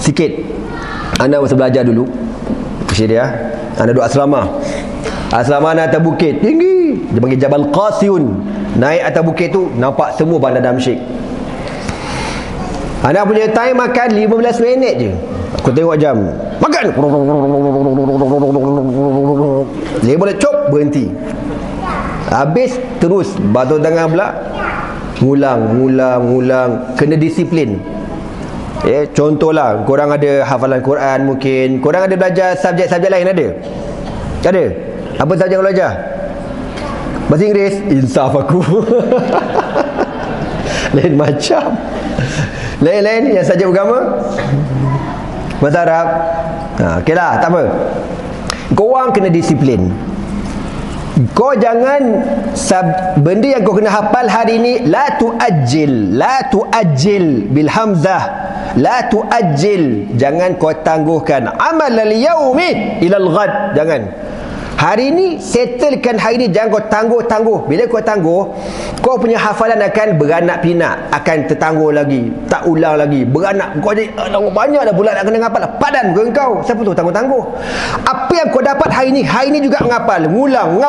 Sikit anda masa belajar dulu, kecil dia, anda duduk asrama anda atas bukit tinggi, dia panggil Jabal Qasiyun. Naik atas bukit tu nampak semua bandar Damsyik. Anda punya time makan 15 minit je. Aku tengok jam, makan 15 cop, berhenti. Habis terus batu tangan pula, ngulang. Kena disiplin. Contohlah, korang ada hafalan Quran, mungkin korang ada belajar subjek-subjek lain, ada? Apa subjek kau belajar? Bahasa Inggeris? Insaf aku. Lain macam. Lain yang subjek agama. Bahasa Arab. Okey lah, tak apa. Korang kena disiplin. Kau jangan benda yang kau kena hafal hari ni, la tuajil bil hamzah, la tuajil, jangan kau tangguhkan amal al-yaumi ila al-ghad. Jangan hari ni settlekan, hari ni jangan kau tangguh. Bila kau tangguh, kau punya hafalan akan beranak pinak, akan tertangguh lagi, tak ulang lagi, beranak. Kau jadi banyak dah pula nak kena ngapal. Padan ke kau? Siapa tu tangguh-tangguh? Apa yang kau dapat hari ni juga ngapal, ngulang.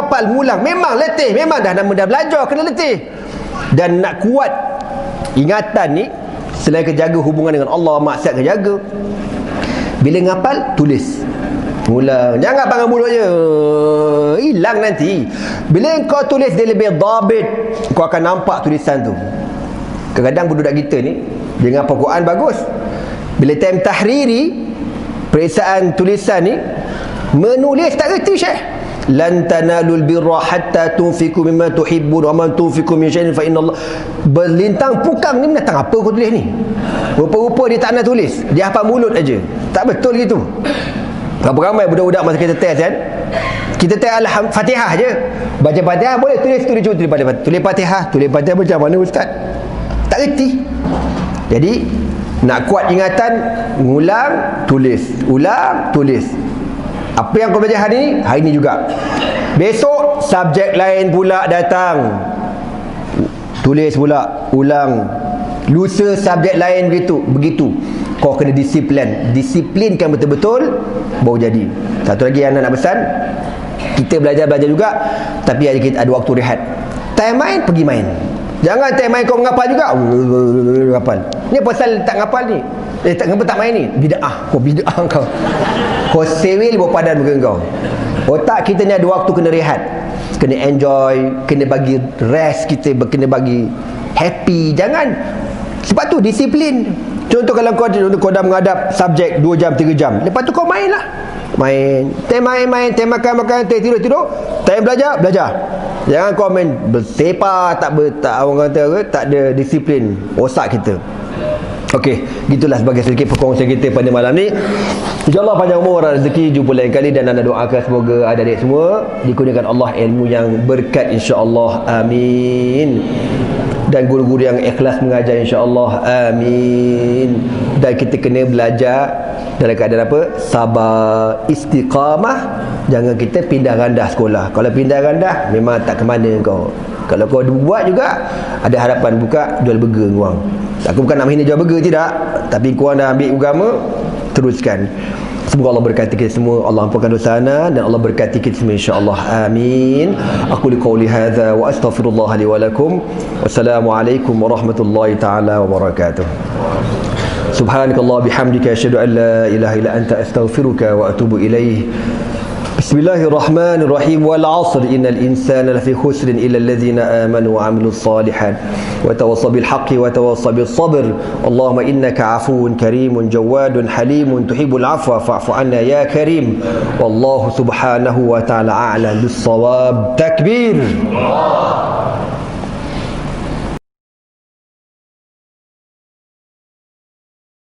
Memang letih, memang dah belajar kena letih. Dan nak kuat ingatan ni, selain kejaga hubungan dengan Allah, maksiat kejaga. Bila ngapal, tulis. Mula, jangan panggil mulut je, hilang nanti. Bila kau tulis dia lebih dhabit, kau akan nampak tulisan tu. Kadang-kadang budak kita ni dia ngapal Quran bagus, bila time tahriri, periksaan tulisan ni, menulis tak reti Syekh. Lan tanalul birra hatta tunfiku mimma tuhibbun wa man tunfiku min syai'in fa innallaha. Berlintang pukang ni binatang apa kau tulis ni? Rupa-rupa dia tak nak tulis, dia hafal mulut aja. Tak Tak betul gitu. Berapa ramai budak-budak masa kita test kan, kita test Al-Fatihah je. Baca Fatihah boleh, tulis Fatihah macam mana ustaz? Tak reti. Jadi nak kuat ingatan, ulang, tulis. Apa yang kau belajar hari ni juga. Besok subjek lain pula datang, tulis pula, ulang. Lusa subjek lain begitu. Kau kena disiplinkan betul-betul, baru jadi. Satu lagi yang nak pesan, kita belajar juga, tapi ada waktu rehat. Time main, pergi main. Jangan time main kau menghafal juga, hafal. Ni pasal tak ngapal ni. Tak main ni. Bid'ah. Kau bid'ah kau. Kau sewil bawa padan muka kau. Otak kita ni ada waktu kena rehat. Kena enjoy, kena bagi rest kita, kena bagi happy. Jangan. Sebab tu disiplin. Contoh kalau kau dah menghadap subjek 2 jam, 3 jam. Lepas tu kau main lah. Main. Time main, time makan, time tidur. Time belajar. Jangan kau main bersepa, tak orang kata tak ada disiplin otak kita. Okey, gitulah sebagai sedikit perkongsian kita pada malam ni. InsyaAllah panjang umur, rezeki, jumpa lain kali. Dan anda doakan semoga adik-adik semua dikurniakan Allah ilmu yang berkat, insyaAllah. Amin. Dan guru-guru yang ikhlas mengajar, insyaAllah. Amin. Dan kita kena belajar dalam keadaan apa? Sabar, istiqamah. Jangan kita pindah randah sekolah. Kalau pindah randah, memang tak ke mana kau. Kalau kau buat juga, ada harapan buka jual burger korang. Aku bukan nak menghina jual burger, tidak. Tapi korang dah ambil agama, teruskan. Semoga Allah berkati kita semua, Allah ampunkan dosa ana, dan Allah berkati kita semua, insya-Allah. Amin. Aku liqauli hadza wa astaghfirullah li wa lakum. Wassalamualaikum warahmatullahi taala wabarakatuh. Subhanakallah bihamdika asyhadu an la ilaha illa anta astaghfiruka wa atubu ilaih. Bismillahirrahmanirrahim. Wal 'asr innal insana lafi khusrin illa alladhina amanu wa 'amilus solihat wa tawassaw bil haqqi wa tawassaw bis sabr. Allahumma innaka 'afuwun karimun jawadun halimun tuhibbul 'afwa fa'fu 'anna ya karim. Wallahu subhanahu wa ta'ala a'lam bis shawab. Takbir.